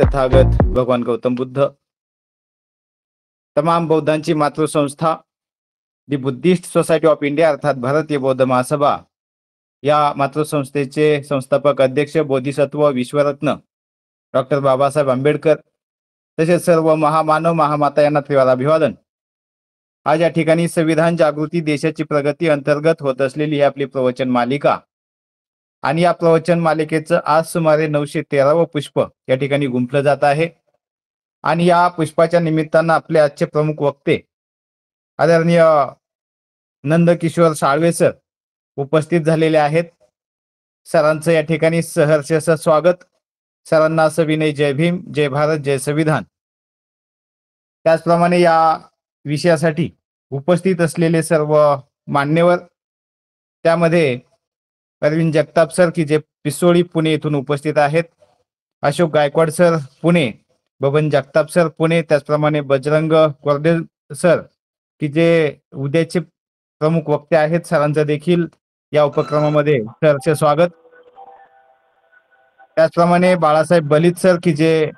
तथागत भगवान गौतम बुद्ध, तमाम बौद्धांची मातृसंस्था the Buddhist society of India अर्थात भारतीय बौद्ध महासभा या मातृसंस्थेचे संस्थापक अध्यक्ष बोधिसत्व विश्वरत्न डॉक्टर बाबासाहेब आंबेडकर तसेच सर्व महामानव महामाता यांना त्रिवार अभिवादन। आज या ठिकाणी संविधान जागृती देशाची प्रगती अंतर्गत होत असलेली ही आपली प्रवचन मालिका आणि या प्रवचन मालिकेचं आज सुमारे 913व पुष्प या ठिकाणी गुंफलं जात आहे आणि या पुष्पाच्या निमित्तानं आपले आजचे प्रमुख वक्ते आदरणीय नंदकिशोर साळवे सर उपस्थित झालेले आहेत। सरांचं या ठिकाणी सहर्ष स्वागत। सरांना सविनय जय भीम, जय भारत, जय संविधान। त्याचप्रमाणे या विषयासाठी उपस्थित असलेले सर्व मान्यवर, त्यामध्ये अरविंद जगताप सर की जे पिसोळी पुणे येथून उपस्थित आहेत, अशोक गायकवाड सर पुणे, बबन जगताप सर पुणे, त्याचप्रमाणे बजरंग कोरडे सर की जे उद्याचे प्रमुख वक्ते आहेत। सरांचं देखील या उपक्रमामध्ये सहर्ष स्वागत। त्याचप्रमाणे बाळासाहेब बलित सर की जे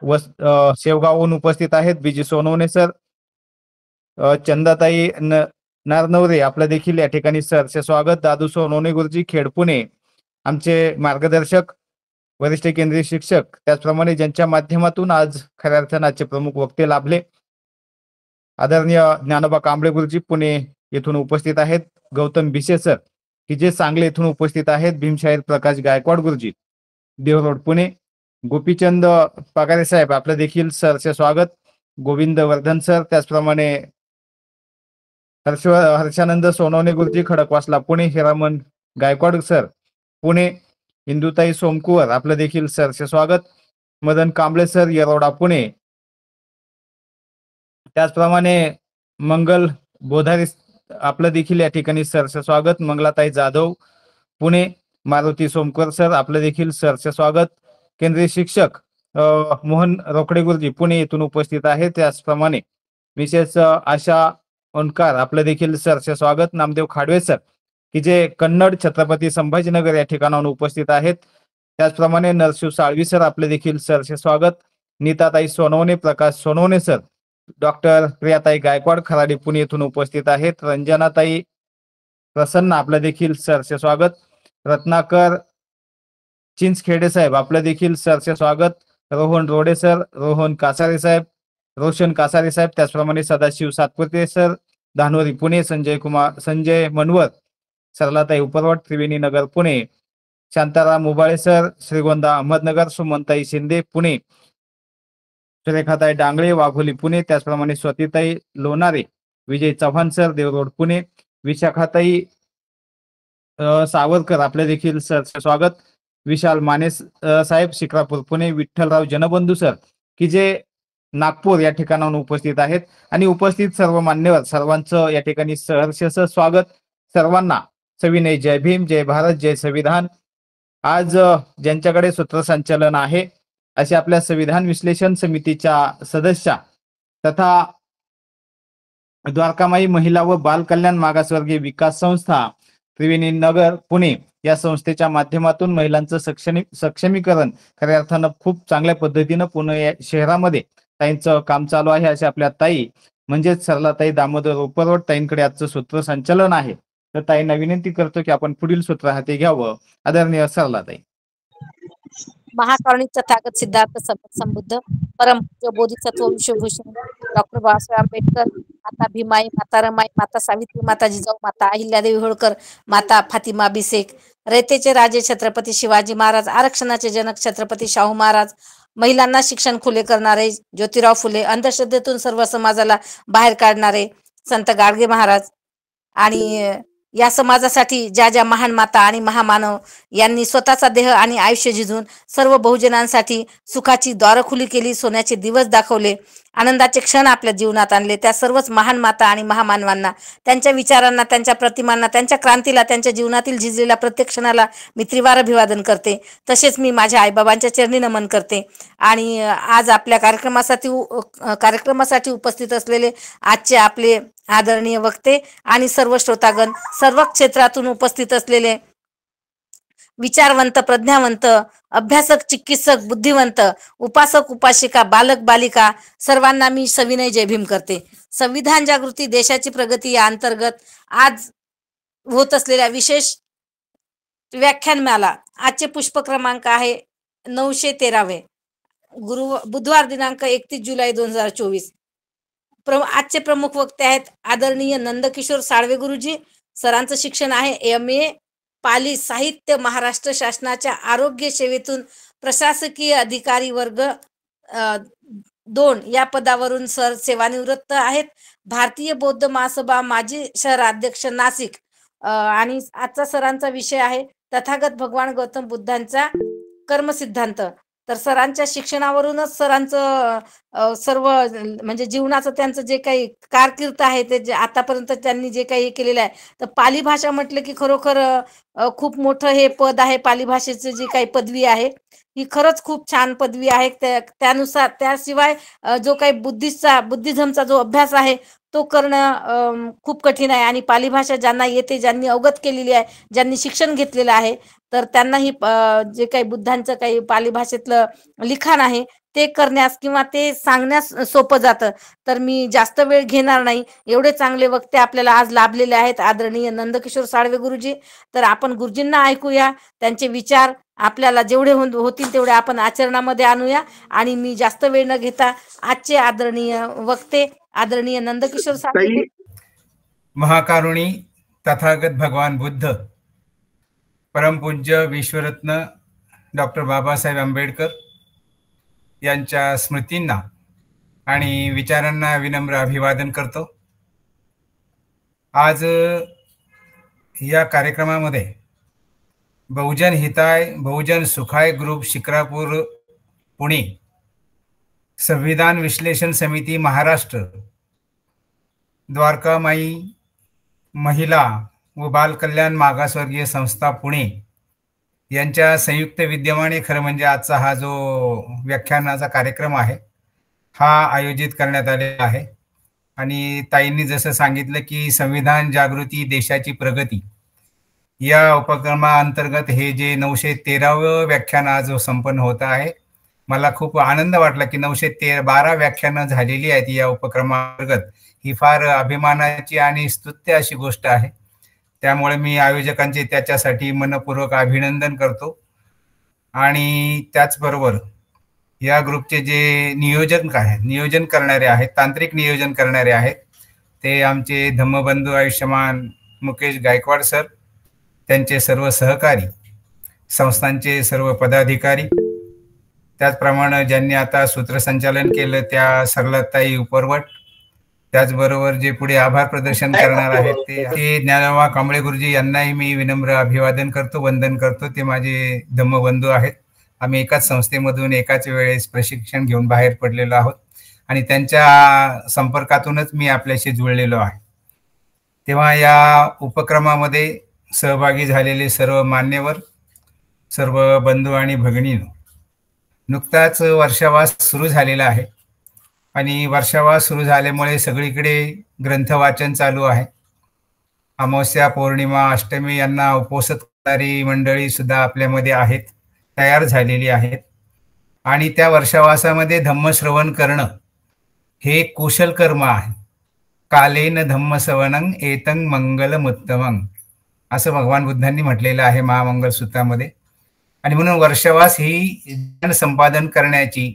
शेवगावहून उपस्थित आहेत, बीजी सोनवणे सर, चंदाताई नारनवरे आपलं देखील या ठिकाणी सहर्ष स्वागत। दादू सोनवणे गुरुजी खेड पुणे आमचे मार्गदर्शक वरिष्ठ केंद्रीय शिक्षक, त्याचप्रमाणे ज्यांच्या माध्यमातून आज खऱ्या अर्थाने आजचे प्रमुख वक्ते लाभले आदरणीय ज्ञानोबा कांबळे गुरुजी पुणे येथून उपस्थित आहेत, गौतम भिसे सर की जे सांगली येथून उपस्थित आहेत, भीमशाहीर प्रकाश गायकवाड गुरुजी देवरोड पुणे, गोपीचंद पगारे साहेब आपलं देखील सहर्ष स्वागत, गोविंद वर्धन सर, त्याचप्रमाणे हर्षानंद सोनवणे गुरुजी खडकवासला पुणे, हिरामन गायकवाड सर पुणे, इंदुताई सोमकुवर आपलं देखील सहर्ष स्वागत, मदन कांबळे सर येरोडा पुणे, त्याचप्रमाणे मंगल बोधारी आपलं देखील या ठिकाणी सहर्ष स्वागत, मंगलाताई जाधव पुणे, मारुती सोमकर सर आपलं देखील सहर्ष स्वागत, केंद्रीय शिक्षक मोहन रोकडे गुरुजी पुणे येथून उपस्थित आहेत, त्याचप्रमाणे मिसेस आशा ओंकार आपलं देखील सहर्ष स्वागत, नामदेव खाडवे सर की जे कन्नड छत्रपती संभाजीनगर या ठिकाणाहून उपस्थित आहेत, त्याचप्रमाणे नरशिव साळवी सर आपलं देखील सहर्ष स्वागत, नीताताई सोनवणे, प्रकाश सोनवणे सर, डॉक्टर प्रियाताई गायकवाड खराडी पुणे येथून उपस्थित आहेत, रंजनाताई प्रसन्न आपलं देखील सहर्ष स्वागत, रत्नाकर चिंचखेडे साहेब आपलं देखील सहर्ष स्वागत, रोहन रोडे सर, रोहन कासारे साहेब, रोशन कासारे साहेब, त्याचप्रमाणे सदाशिव सातपुते सर धानोरी पुणे, संजय मनवर, सरलाताई उपरवट त्रिवेणी नगर पुणे, शांताराम उबाळे सर श्रीगोंदा अहमदनगर, सुमनताई शिंदे पुणे, सुरेखाताई डांगळे वाघोली पुणे, त्याचप्रमाणे स्वतीताई लोणारे, विजय चव्हाण सर देवरोड पुणे, विशाखाताई सावरकर आपले देखील सहर्ष स्वागत, विशाल माने साहेब शिक्रापूर पुणे, विठ्ठलराव जनबंधू सर की जे नागपूर या ठिकाणाहून उपस्थित आहेत आणि उपस्थित सर्व मान्यवर सर्वांचं या ठिकाणी सहर्ष स्वागत। सर्वांना सविनय जय भीम, जय भारत, जय संविधान। आज ज्यांच्याकडे सूत्रसंचालन आहे अशा आपल्या संविधान विश्लेषण समितीच्या सदस्या तथा द्वारकामाई महिला व बाल कल्याण मागासवर्गीय विकास संस्था त्रिवेणी नगर पुणे या संस्थेच्या माध्यमातून महिलांचं सक्षमीकरण खऱ्या अर्थानं खूप चांगल्या पद्धतीनं पुणे शहरामध्ये ताईंचं काम चालू आहे। अशा आपल्या ताई म्हणजेच सरलाताई दामोदर उपरवट ताईंकडे आजचं सूत्रसंचालन आहे, तर ताईंना विनंती करतो की आपण पुढील सूत्र हाती घ्यावं। आदरणीय सरलाताई। महाकारुणिक तथागत सिद्धार्थ संबुद्ध परम बोधिसत्व विश्वभूषण डॉक्टर बाबासाहेब आंबेडकर, माता भीमाई, माता रमाई, माता सावित्री, माता जिजाऊ, माता अहिल्यादेवी होळकर, माता फातिमा बिसेक, रयतेचे राजे छत्रपती शिवाजी महाराज, आरक्षणाचे जनक छत्रपती शाहू महाराज, महिलांना शिक्षण खुले करणारे ज्योतिराव फुले, अंधश्रद्धेतून सर्व समाजाला बाहेर काढणारे संत गाडगे महाराज आणि या समाजासाठी ज्या ज्या महान माता आणि महामानव यांनी स्वतःचा देह आणि आयुष्य झिजून सर्व बहुजनांसाठी सुखाची द्वार खुली केली, सोन्याचे दिवस दाखवले, आनंदाचे क्षण आपल्या जीवनात आणले, त्या सर्वच महान माता आणि महामानवांना, त्यांच्या विचारांना, त्यांच्या प्रतिमांना, त्यांच्या क्रांतीला, त्यांच्या जीवनातील झिजलेल्या प्रत्येक क्षणाला मी त्रिवार अभिवादन करते। तसेच मी माझ्या आईबाबांच्या चरणी नमन करते। आणि आज आपल्या कार्यक्रमासाठी उपस्थित असलेले आजचे आपले आदरणीय वक्ते आणि सर्व श्रोतागण, सर्व क्षेत्रातून उपस्थित असलेले विचारवंत, प्रज्ञावंत, अभ्यासक, चिकित्सक, बुद्धिवंत, उपासक, उपासिका, बालक, बालिका सर्वांना मी सविनय जय भीम करते. संविधान जागृती देशाची प्रगती या अंतर्गत आज होत असलेल्या विशेष व्याख्यानमाला आजचे पुष्प क्रमांक आहे 913. बुधवार दिनांक 31 जुलै 2024. आजचे प्रमुख वक्ते आहेत आदरणीय नंदकिशोर साळवे गुरुजी. सरांचं शिक्षण आहे MA पाली साहित्य, महाराष्ट्र शासनाच्या आरोग्य सेवेतून प्रशासकीय अधिकारी वर्ग 2 या पदावरून सर सेवानिवृत्त आहेत. भारतीय बौद्ध महासभा माजी शहराध्यक्ष नाशिक. आणि आजचा सरांचा विषय आहे तथागत भगवान गौतम बुद्धांचा कर्मसिद्धांत. तर सरांच्या शिक्षणावरूनच सरांचं सर्व म्हणजे जीवनाचं त्यांचं जे काही कारकीर्द आहे ते जे आतापर्यंत त्यांनी जे काही केलेलं आहे. तर पाली भाषा म्हटलं की खरोखर खूप मोठं हे पद आहे. पाली भाषेची जी काही पदवी आहे ही खरंच खूप छान पदवी आहे. त्यानुसार त्याशिवाय जो काही बुद्धिझमचा जो अभ्यास आहे तो करणं खूप कठीण आहे. आणि पाली भाषा ज्यांना येते, ज्यांनी अवगत केलेली आहे, ज्यांनी शिक्षण घेतलेलं आहे, तर त्यांनाही जे काही बुद्धांचं काही पाली भाषेतलं लिखाण आहे ते करण्यास किंवा ते सांगण्यास सोपं जातं. तर मी जास्त वेळ घेणार नाही. एवढे चांगले वक्ते आपल्याला आज लाभलेले आहेत आदरणीय नंदकिशोर साळवे गुरुजी. तर आपण गुरुजींना ऐकूया. त्यांचे विचार आपल्याला जेवढे होतील तेवढे आपण आचरणामध्ये आणूया. आणि मी जास्त वेळ न घेता आजचे आदरणीय वक्ते आदरणीय नंदकिशोर साळवे. महाकारुणी तथागत भगवान बुद्ध, परमपूज्य विश्वरत्न डॉक्टर बाबासाहेब आंबेडकर यांच्या स्मृतींना आणि विचारांना विनम्र अभिवादन करतो. आज या कार्यक्रमामध्ये बहुजन हिताय बहुजन सुखाय ग्रुप शिक्रापूर पुणे, संविधान विश्लेषण समिती महाराष्ट्र, द्वारकामाई महिला व बाल कल्याण मागासवर्गीय संस्था पुणे यांच्या संयुक्त विद्यमाने खरं म्हणजे आजचा हा जो व्याख्यानाचा कार्यक्रम आहे हा आयोजित करण्यात आलेला आहे. आणि ताईंनी जसं सांगितलं की संविधान जागृती देशाची प्रगती या उपक्रमाअंतर्गत हे जे 913वे व्याख्यान आज संपन्न होत आहे. मला खूप आनंद वाटला की 912 व्याख्यानं झालेली आहेत या उपक्रमाअंतर्गत. ही फार अभिमानाची आणि स्तुत्य अशी गोष्ट आहे. त्यामुळे मी आयोजकांचे त्याच्यासाठी मनपूर्वक अभिनंदन करतो. आणि त्याचबरोबर या ग्रुपचे जे नियोजन करणारे आहेत, तांत्रिक नियोजन करणारे आहेत, ते आमचे धम्मबंधू आयुष्यमान मुकेश गायकवाड सर, त्यांचे सर्व सहकारी, संस्थांचे सर्व पदाधिकारी, त्याचप्रमाणे ज्यांनी आता सूत्रसंचालन केलं त्या सरलताई उपरवट, त्याचबरोबर जे पुढे आभार प्रदर्शन करणार आहेत ते ज्ञानोबा कांबळे गुरुजी यांनाही मी विनम्र अभिवादन करतो, वंदन करतो. ते माझे धम्मबंधू आहेत. आम्ही एकाच संस्थेमधून एकाच वेळेस प्रशिक्षण घेऊन बाहेर पडलेलो आहोत आणि त्यांच्या संपर्कातूनच मी आपल्याशी जुळलेलो आहे. तेव्हा या उपक्रमामध्ये सहभागी झालेले सर्व मान्यवर, सर्व बंधू आणि भगिनींनो, नुकताच वर्षावास सुरू झालेला आहे आणि वर्षावास सुरू झाल्यामुळे सगळीकडे ग्रंथ वाचन चालू आहे. अमावस्या, पौर्णिमा, अष्टमी यांना उपोषित करणारी मंडळी सुद्धा आपल्यामध्ये आहेत, तयार झालेली आहेत. आणि त्या वर्षावासामध्ये धम्मश्रवण करणं हे कुशल कर्म आहे. कालेन धम्मश्रवणं एतं मंगलमुत्तमं असं भगवान बुद्धांनी म्हटलेलं आहे महामंगल सूत्रामध्ये. आणि म्हणून वर्षावास ही ज्ञान संपादन करण्याची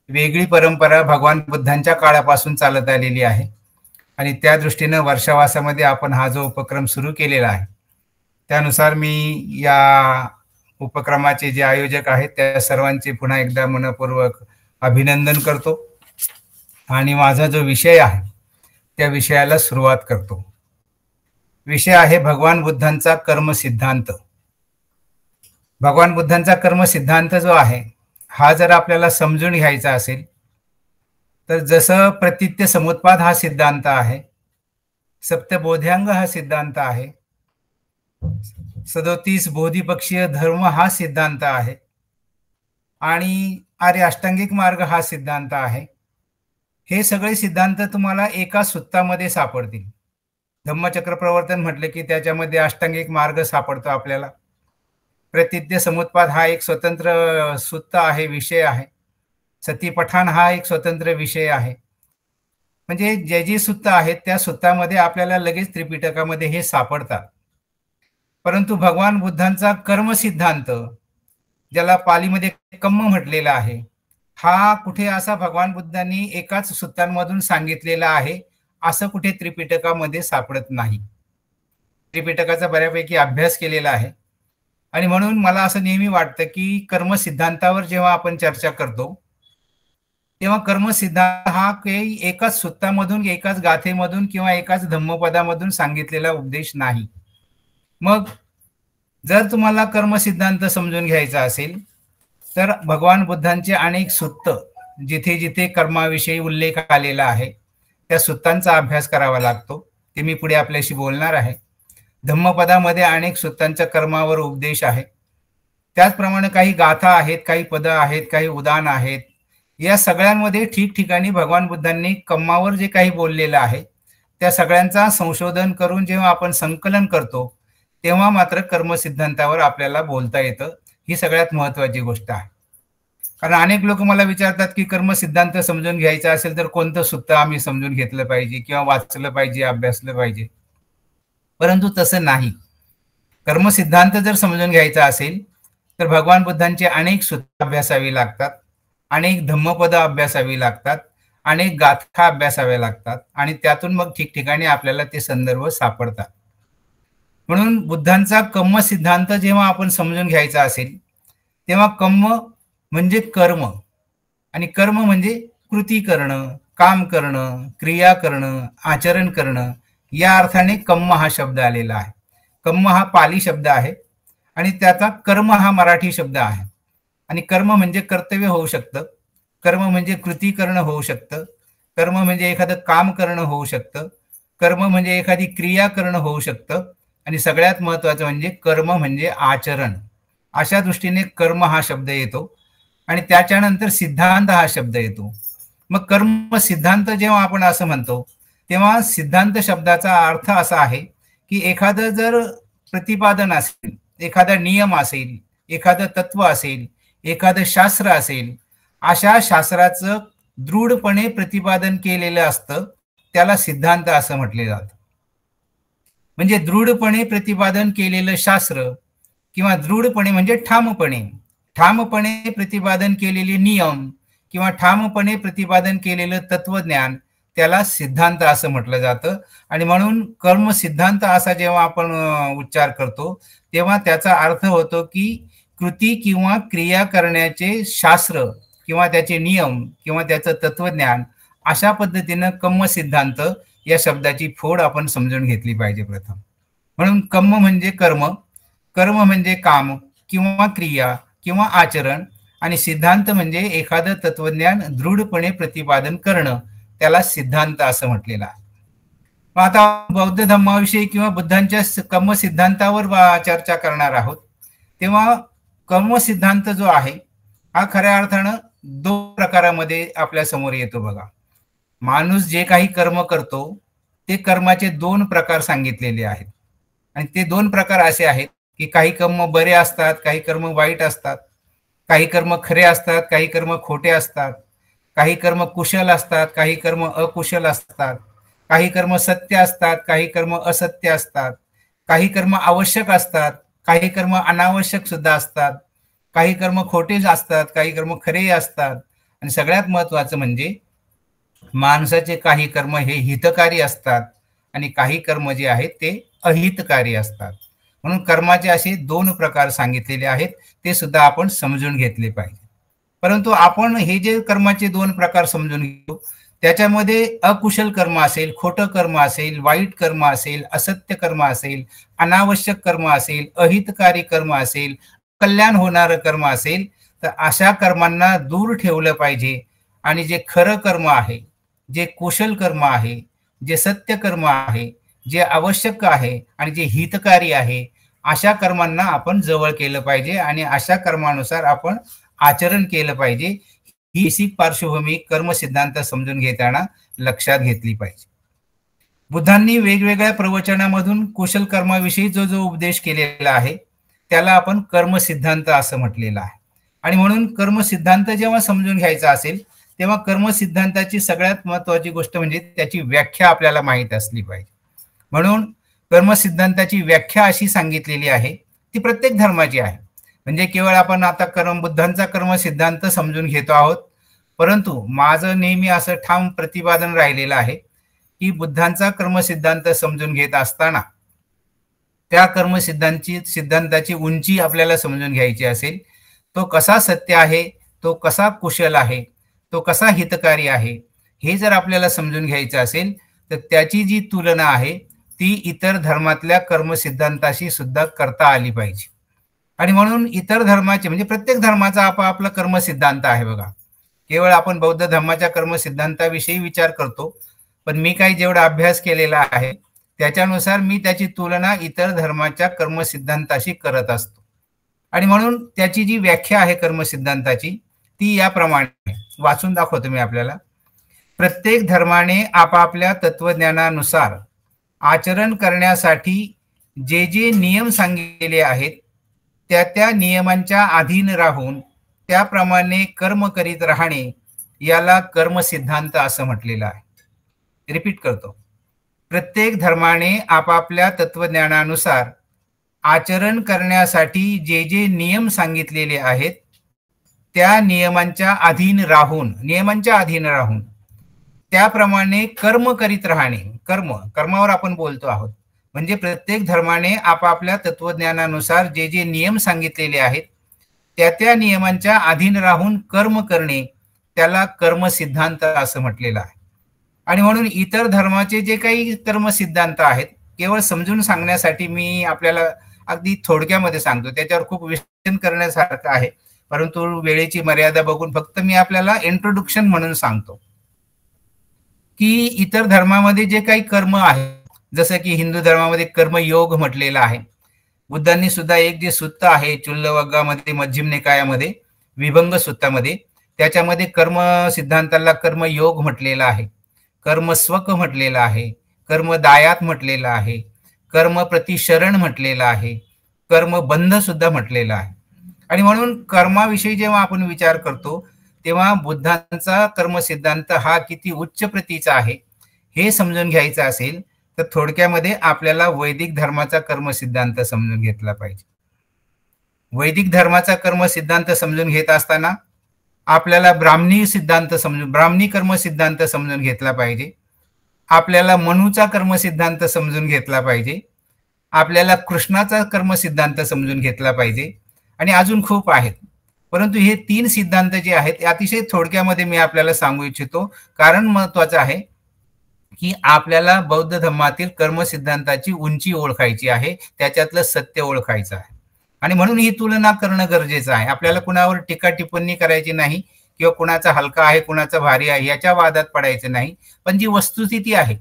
वेगळी परंपरा भगवान बुद्धांच्या काळापासून चालत आलेली आहे. आणि त्या दृष्टीनं वर्षावासामध्ये आपण हा जो उपक्रम सुरू केलेला आहे त्यानुसार मी या उपक्रमाचे जे आयोजक आहेत त्या सर्वांचे पुन्हा एकदा मनपूर्वक अभिनंदन करतो. आणि माझा जो विषय आहे त्या विषयाला सुरुवात करतो. विषय आहे भगवान बुद्धांचा कर्मसिद्धांत. भगवान बुद्धांचा कर्मसिद्धांत जो आहे हा जर आपल्याला समजून घ्यायचा असेल तर जसं प्रतित्य समुत्पाद हा सिद्धांत आहे, सप्तबोध्यांग हा सिद्धांत आहे, 37 बोधिपक्षीय धर्म हा सिद्धांत आहे आणि आर्य अष्टांगिक मार्ग हा सिद्धांत आहे. हे सगळे सिद्धांत तुम्हाला एका सूत्रामध्ये सापडतील. धम्मचक्र प्रवर्तन म्हटलं की त्याच्यामध्ये अष्टांगिक मार्ग सापडतो आपल्याला. प्रतिज्ञ समुत्पाद हा एक स्वतंत्र सुत्त आहे, विषय आहे. सतीपठाण हा एक स्वतंत्र विषय आहे. म्हणजे जे जी सुत्त आहेत त्या सुत्तामध्ये आपल्याला लगेच त्रिपिटकामध्ये हे सापडतात. परंतु भगवान बुद्धांचा कर्म सिद्धांत, ज्याला पालीमध्ये कम्म म्हटलेला आहे, हा कुठे असा भगवान बुद्धांनी एकाच सुत्तांमधून सांगितलेला आहे असं कुठे त्रिपिटकामध्ये सापडत नाही. त्रिपिटकाचा बऱ्यापैकी अभ्यास केलेला आहे आणि म्हणून मला असं नेहमी वाटतं की कर्म सिद्धांतावर जेव्हा आपण चर्चा करतो तेव्हा कर्म सिद्धांत हा काही एकाच सुत्तामधून, एकाच गाथेमधून किंवा एकाच धम्मपदामधून सांगितलेला उपदेश नाही. मग जर तुम्हाला कर्म सिद्धांत समजून घ्यायचा असेल तर भगवान बुद्धांचे अनेक सुत्त, जिथे जिथे कर्माविषयी उल्लेख आलेला आहे त्या सुत्तांचा अभ्यास करावा लागतो. ते मी पुढे आपल्याशी बोलणार आहे. धम्मपदामध्ये अनेक सुत्तांच्या कर्मावर उपदेश आहे. त्याचप्रमाणे काही गाथा आहेत, काही पदं आहेत, काही उदान आहेत. या सगळ्यांमध्ये ठिकठिकाणी भगवान बुद्धांनी कर्मावर जे काही बोललेलं आहे त्या सगळ्यांचा संशोधन करून जेव्हा आपण संकलन करतो तेव्हा मात्र कर्म सिद्धांतावर आपल्याला बोलता येतं. ही सगळ्यात महत्वाची गोष्ट आहे. कारण अनेक लोक मला विचारतात की कर्म सिद्धांत समजून घ्यायचा असेल तर कोणतं सुत्त आम्ही समजून घेतलं पाहिजे किंवा वाचलं पाहिजे, अभ्यासलं पाहिजे. परंतु तसं नाही. कर्म सिद्धांत जर समजून घ्यायचा असेल तर भगवान बुद्धांचे अनेक सुत्त अभ्यासावी लागतात, अनेक धम्मपद अभ्यासावी लागतात, अनेक गाथा अभ्यासाव्या लागतात आणि त्यातून मग ठिकठिकाणी आपल्याला ते संदर्भ सापडतात. म्हणून बुद्धांचा कम्म सिद्धांत जेव्हा आपण समजून घ्यायचा असेल तेव्हा कम्म म्हणजे कर्म आणि कर्म म्हणजे कृती करणं, काम करणं, क्रिया करणं, आचरण करणं, या अर्थाने कम्म हा शब्द आलेला आहे. कम्म हा पाली शब्द आहे आणि त्याचा कर्म हा मराठी शब्द आहे. आणि कर्म म्हणजे कर्तव्य होऊ शकतं, कर्म म्हणजे कृती करणं होऊ शकतं, कर्म म्हणजे एखादं काम करणं होऊ शकतं, कर्म म्हणजे एखादी क्रिया करणं होऊ शकतं आणि सगळ्यात महत्त्वाचं म्हणजे कर्म म्हणजे आचरण. अशा दृष्टीने कर्म हा शब्द येतो आणि त्याच्यानंतर सिद्धांत हा शब्द येतो. मग कर्म सिद्धांत जेव्हा आपण असं म्हणतो तेव्हा सिद्धांत शब्दाचा अर्थ असा आहे की एखादं जर प्रतिपादन असेल, एखादा नियम असेल, एखादं तत्व असेल, एखादं शास्त्र असेल, अशा शास्त्राचं दृढपणे प्रतिपादन केलेलं असतं त्याला सिद्धांत असं म्हटले जातं. म्हणजे दृढपणे प्रतिपादन केलेलं शास्त्र किंवा दृढपणे म्हणजे ठामपणे प्रतिपादन केलेले नियम किंवा ठामपणे प्रतिपादन केलेलं तत्वज्ञान त्याला सिद्धांत असं म्हटलं जातं. आणि म्हणून कर्म सिद्धांत असा जेव्हा आपण उच्चार करतो तेव्हा त्याचा अर्थ होतो की कृती किंवा क्रिया करण्याचे शास्त्र किंवा त्याचे नियम किंवा त्याचं तत्वज्ञान, अशा पद्धतीनं कम्म सिद्धांत या शब्दाची फोड आपण समजून घेतली पाहिजे प्रथम. म्हणून कम्म म्हणजे कर्म, कर्म म्हणजे काम किंवा क्रिया किंवा आचरण आणि सिद्धांत म्हणजे एखादं तत्वज्ञान दृढपणे प्रतिपादन करणं, त्याला सिद्धांत असं म्हटलेलं आहे. मग आता बौद्ध धम्माविषयी किंवा बुद्धांच्या कम्म सिद्धांतावर चर्चा करणार आहोत. तेव्हा कर्म सिद्धांत जो आहे हा खऱ्या अर्थानं दोन प्रकारामध्ये आपल्या समोर येतो. बघा, माणूस जे काही कर्म करतो ते कर्माचे दोन प्रकार सांगितलेले आहेत आणि ते दोन प्रकार असे आहेत की काही कर्म बरे असतात, काही कर्म वाईट असतात, काही कर्म खरे असतात, काही कर्म खोटे असतात, काही कर्म कुशल असतात, काही कर्म अकुशल असतात, काही कर्म सत्य असतात, काही कर्म असत्य असतात, काही कर्म आवश्यक असतात, काही कर्म अनावश्यक सुद्धा असतात, काही कर्म खोटेच असतात, काही कर्म खरेही असतात. आणि सगळ्यात महत्वाचं म्हणजे माणसाचे काही कर्म हे हितकारी असतात आणि काही कर्म जे आहेत ते अहितकारी असतात. म्हणून कर्माचे असे दोन प्रकार सांगितलेले आहेत, ते सुद्धा आपण समजून घेतले पाहिजे. परंतु आपण हे जे कर्माचे दोन प्रकार समजून घेऊ त्याच्यामध्ये अकुशल कर्म असेल, खोटं कर्म असेल, वाईट कर्म असेल, असत्य कर्म असेल, अनावश्यक कर्म असेल, अहितकारी कर्म असेल, कल्याण होणारं कर्म असेल, तर अशा कर्मांना दूर ठेवलं पाहिजे. आणि जे खरं कर्म आहे, जे कुशल कर्म आहे, जे सत्य कर्म आहे, जे आवश्यक आहे आणि जे हितकारी आहे, अशा कर्मांना आपण जवळ केलं पाहिजे आणि अशा कर्मानुसार आपण आचरण केलं पाहिजे. ही बेसिक पार्श्वभूमी कर्म सिद्धांत समजून घेताना लक्षात घेतली पाहिजे. बुद्धांनी वेगवेगळ्या प्रवचनामधून कुशल कर्माविषयी जो उपदेश केलेला आहे त्याला आपण कर्मसिद्धांत असं म्हटलेलं आहे. आणि म्हणून कर्मसिद्धांत जेव्हा समजून घ्यायचा असेल तेव्हा कर्मसिद्धांताची सगळ्यात महत्वाची गोष्ट म्हणजे त्याची व्याख्या आपल्याला माहीत असली पाहिजे. म्हणून कर्मसिद्धांताची व्याख्या अशी सांगितलेली आहे, ती प्रत्येक धर्माची आहे. म्हणजे केवळ आपण आता बुद्धांचा कर्मसिद्धांत समजून घेतो आहोत, परंतु माझं नेहमी असं ठाम प्रतिपादन राहिलेलं आहे की बुद्धांचा कर्मसिद्धांत समजून घेत असताना त्या सिद्धांताची उंची आपल्याला समजून घ्यायची असेल, तो कसा सत्य आहे, तो कसा कुशल आहे, तो कसा हितकारी आहे, हे जर आपल्याला समजून घ्यायचं असेल तर त्याची जी तुलना आहे ती इतर धर्मातल्या कर्मसिद्धांताशी सुद्धा करता आली पाहिजे. आणि म्हणून इतर धर्माचे म्हणजे प्रत्येक धर्माचा आपापला कर्मसिद्धांत आहे बघा. केवळ आपण बौद्ध धर्माच्या कर्मसिद्धांताविषयी विचार करतो, पण मी काही जेवढा अभ्यास केलेला आहे त्याच्यानुसार मी त्याची तुलना इतर धर्माच्या कर्मसिद्धांताशी करत असतो. आणि म्हणून त्याची जी व्याख्या आहे कर्मसिद्धांताची ती याप्रमाणे वाचून दाखवतो मी आपल्याला. प्रत्येक धर्माने आपापल्या तत्वज्ञानानुसार आचरण करण्यासाठी जे जे नियम सांगितलेले आहेत त्या त्या नियमांच्या अधीन राहून त्याप्रमाणे कर्म करीत राहणे याला कर्मसिद्धांत असं म्हटलेलं आहे. रिपीट करतो. प्रत्येक धर्माने आपापल्या तत्वज्ञानानुसार आचरण करण्यासाठी जे जे नियम सांगितलेले आहेत त्या नियमांच्या अधीन राहून त्याप्रमाणे कर्म करीत राहणे. कर्मावर आपण बोलतो आहोत. म्हणजे प्रत्येक धर्माने आपापल्या तत्वज्ञानानुसार जे जे नियम सांगितलेले आहेत त्या त्या नियमांच्या अधीन राहून कर्म करणे त्याला कर्मसिद्धांत असं म्हटलेलं आहे. आणि म्हणून इतर धर्माचे जे काही कर्मसिद्धांत आहेत केवळ समजून सांगण्यासाठी मी आपल्याला अगदी थोडक्यामध्ये सांगतो. त्याच्यावर खूप विश्लेषण करण्यासारखं आहे, परंतु वेळेची मर्यादा बघून फक्त मी आपल्याला इंट्रोडक्शन म्हणून सांगतो की इतर धर्मामध्ये जे काही कर्म आहे, जसं की हिंदू धर्मामध्ये कर्मयोग म्हटलेला आहे. बुद्धांनी सुद्धा एक जे सुत्त आहे चुल्लवग्गामध्ये मध्यम निकायामध्ये विभंग सुत्तामध्ये त्याच्यामध्ये कर्म सिद्धांताला कर्मयोग म्हटलेला आहे, कर्मस्वक म्हटलेला आहे, कर्मदायात म्हटलेला आहे, कर्म प्रतिशरण म्हटलेला आहे, कर्मबंध सुद्धा म्हटलेला आहे. आणि म्हणून कर्माविषयी जेव्हा आपण विचार करतो तेव्हा बुद्धांचा कर्मसिद्धांत हा किती उच्च प्रतीचा आहे हे समजून घ्यायचं असेल तर थोडक्यामध्ये आपल्याला वैदिक धर्माचा कर्मसिद्धांत समजून घेतला पाहिजे. वैदिक धर्माचा कर्मसिद्धांत समजून घेत असताना आपल्याला ब्राह्मणी कर्मसिद्धांत समजून घेतला पाहिजे. आपल्याला मनूचा कर्मसिद्धांत समजून घेतला पाहिजे. आपल्याला कृष्णाचा कर्मसिद्धांत समजून घेतला पाहिजे. आणि अजून खूप आहेत, परंतु हे 3 सिद्धांत जे आहेत अतिशय थोडक्यामध्ये मी आपल्याला सांगू इच्छितो, कारण महत्वाचं आहे की आपल्याला बौद्ध धर्मातील कर्मसिद्धांताची उंची ओळखायची आहे, त्याच्यातलं सत्य ओळखायचं आहे. आणि म्हणून ही तुलना करणं गरजेचं आहे. आपल्याला कुणावर टीका टिप्पणी करायची नाही किंवा कुणाचा हलका आहे कुणाचा भारी आहे याच्या वादात पडायचं नाही, पण जी वस्तुस्थिती आहे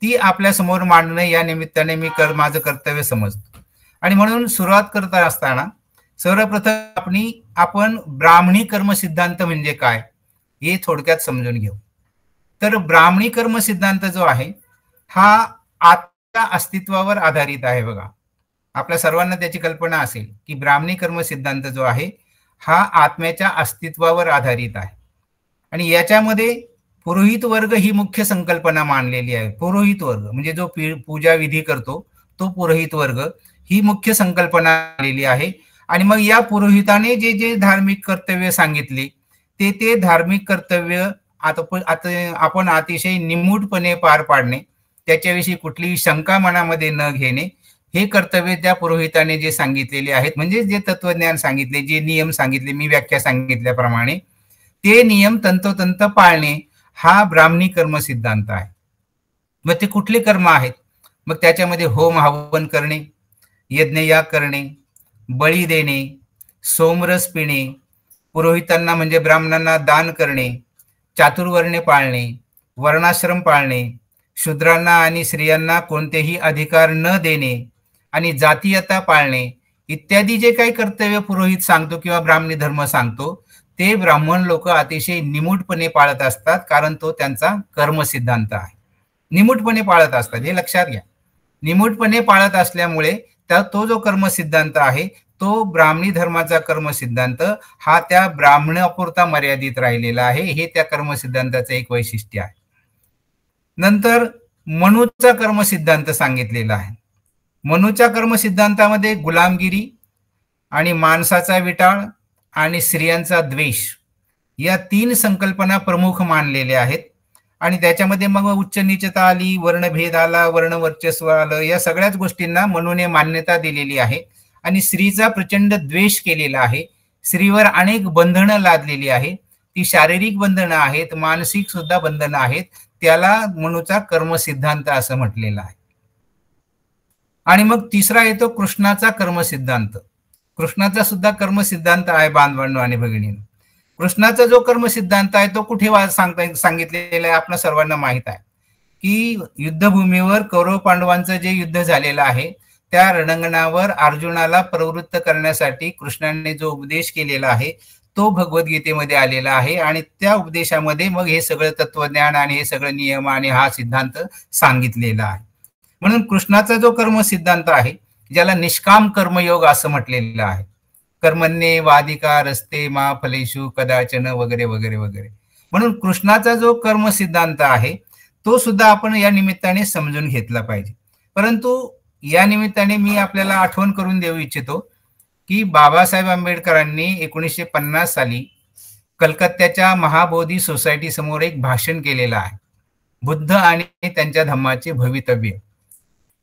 ती आपल्या समोर मांडणं या निमित्ताने मी माझं कर्तव्य समजतो. आणि म्हणून सुरुवात करत असताना सर्वप्रथम आपण ब्राह्मणी कर्मसिद्धांत म्हणजे काय हे थोडक्यात समजून घेऊ. तर ब्राह्मणी कर्मसिद्धांत जो आहे हा आत्म्याच्या अस्तित्वावर आधारित आहे. बघा, आपल्या सर्वांना त्याची कल्पना असेल की ब्राह्मणी कर्मसिद्धांत जो आहे हा आत्म्याच्या अस्तित्वावर आधारित आहे. आणि याच्यामध्ये पुरोहित वर्ग ही मुख्य संकल्पना मानलेली आहे. पुरोहित वर्ग म्हणजे जो पूजा विधी करतो तो पुरोहित वर्ग ही मुख्य संकल्पना आलेली आहे. आणि मग या पुरोहिताने जे जे धार्मिक कर्तव्य सांगितले ते धार्मिक कर्तव्य आता आपण अतिशय निमूटपणे पार पाडणे, त्याच्याविषयी कुठलीही शंका मनामध्ये न घेणे, हे कर्तव्य त्या पुरोहिताने जे सांगितलेले आहेत, म्हणजे जे तत्वज्ञान सांगितले, जे नियम सांगितले, मी व्याख्या सांगितल्याप्रमाणे ते नियम तंतोतंत पाळणे हा ब्राह्मणी कर्म सिद्धांत आहे. मग ते कुठले कर्म आहेत? मग त्याच्यामध्ये होम हवन करणे, यज्ञयाग करणे, बळी देणे, सोमरस पिणे, पुरोहितांना म्हणजे ब्राह्मणांना दान करणे, चातुर्वर्ण्य पाळणे, वर्णाश्रम पाळणे, शूद्रांना आणि स्त्रियांना कोणतेही अधिकार न देणे आणि जातीयता पाळणे इत्यादी जे काही कर्तव्य पुरोहित सांगतो किंवा ब्राह्मणी धर्म सांगतो ते ब्राह्मण लोक अतिशय निमूटपणे पाळत असतात, कारण तो त्यांचा कर्मसिद्धांत आहे. निमूटपणे पाळत असतात, हे लक्षात घ्या. निमूटपणे पाळत असल्यामुळे तो जो कर्मसिद्धांत आहे तो ब्राह्मणी धर्माचा कर्मसिद्धांत हा त्या ब्राह्मणापुरता मर्यादित राहिलेला आहे. हे त्या कर्मसिद्धांताचं एक वैशिष्ट्य आहे. नंतर मनूचा कर्मसिद्धांत सांगितलेला आहे. मनूच्या कर्मसिद्धांतामध्ये गुलामगिरी आणि माणसाचा विटाळ आणि स्त्रियांचा द्वेष या 3 संकल्पना प्रमुख मानलेल्या आहेत. आणि त्याच्यामध्ये मग उच्च नीचता आली, वर्णभेद आला, वर्णवर्चस्व आलं, या सगळ्याच गोष्टींना मनूने मान्यता दिलेली आहे. आणि स्त्रीचा प्रचंड द्वेष केलेला आहे. स्त्रीवर अनेक बंधनं लादलेली आहे. ती शारीरिक बंधनं आहेत, मानसिक सुद्धा बंधनं आहेत. त्याला मनूचा कर्मसिद्धांत असं म्हटलेलं आहे. आणि मग तिसरा येतो कृष्णाचा कर्मसिद्धांत. कृष्णाचा सुद्धा कर्मसिद्धांत आहे बांधवांनो आणि भगिनींनो. कृष्णाचा जो कर्मसिद्धांत आहे तो कुठे सांगितलेला आहे आपल्या सर्वांना माहित आहे की युद्धभूमीवर कौरव पांडवांचं जे युद्ध झालेलं आहे त्या रणांगणावर अर्जुनाला प्रवृत्त करण्यासाठी कृष्णाने जो उपदेश केलेला आहे तो भगवद्गीतेमध्ये आलेला आहे. आणि त्या उपदेशामध्ये मग हे सगळं तत्वज्ञान आणि हे सगळं नियम आणि हा सिद्धांत सांगितलेला आहे. म्हणून कृष्णाचा जो कर्मसिद्धांत आहे ज्याला निष्काम कर्मयोग असं म्हटलेलं आहे, कर्मण्ये वादिका रस्ते मा फलेषु कदाचन वगैरे वगैरे वगैरे. म्हणून कृष्णाचा जो कर्म सिद्धांत आहे तो सुद्धा आपण या निमित्ताने समजून घेतला पाहिजे. परंतु या निमित्ताने मी आपल्याला आठवण करून देऊ इच्छितो की बाबासाहेब आंबेडकरांनी 1950 साली कलकत्त्याच्या महाबोधी सोसायटी समोर एक भाषण केलेलं आहे, बुद्ध आणि त्यांच्या धम्माचे भवितव्य.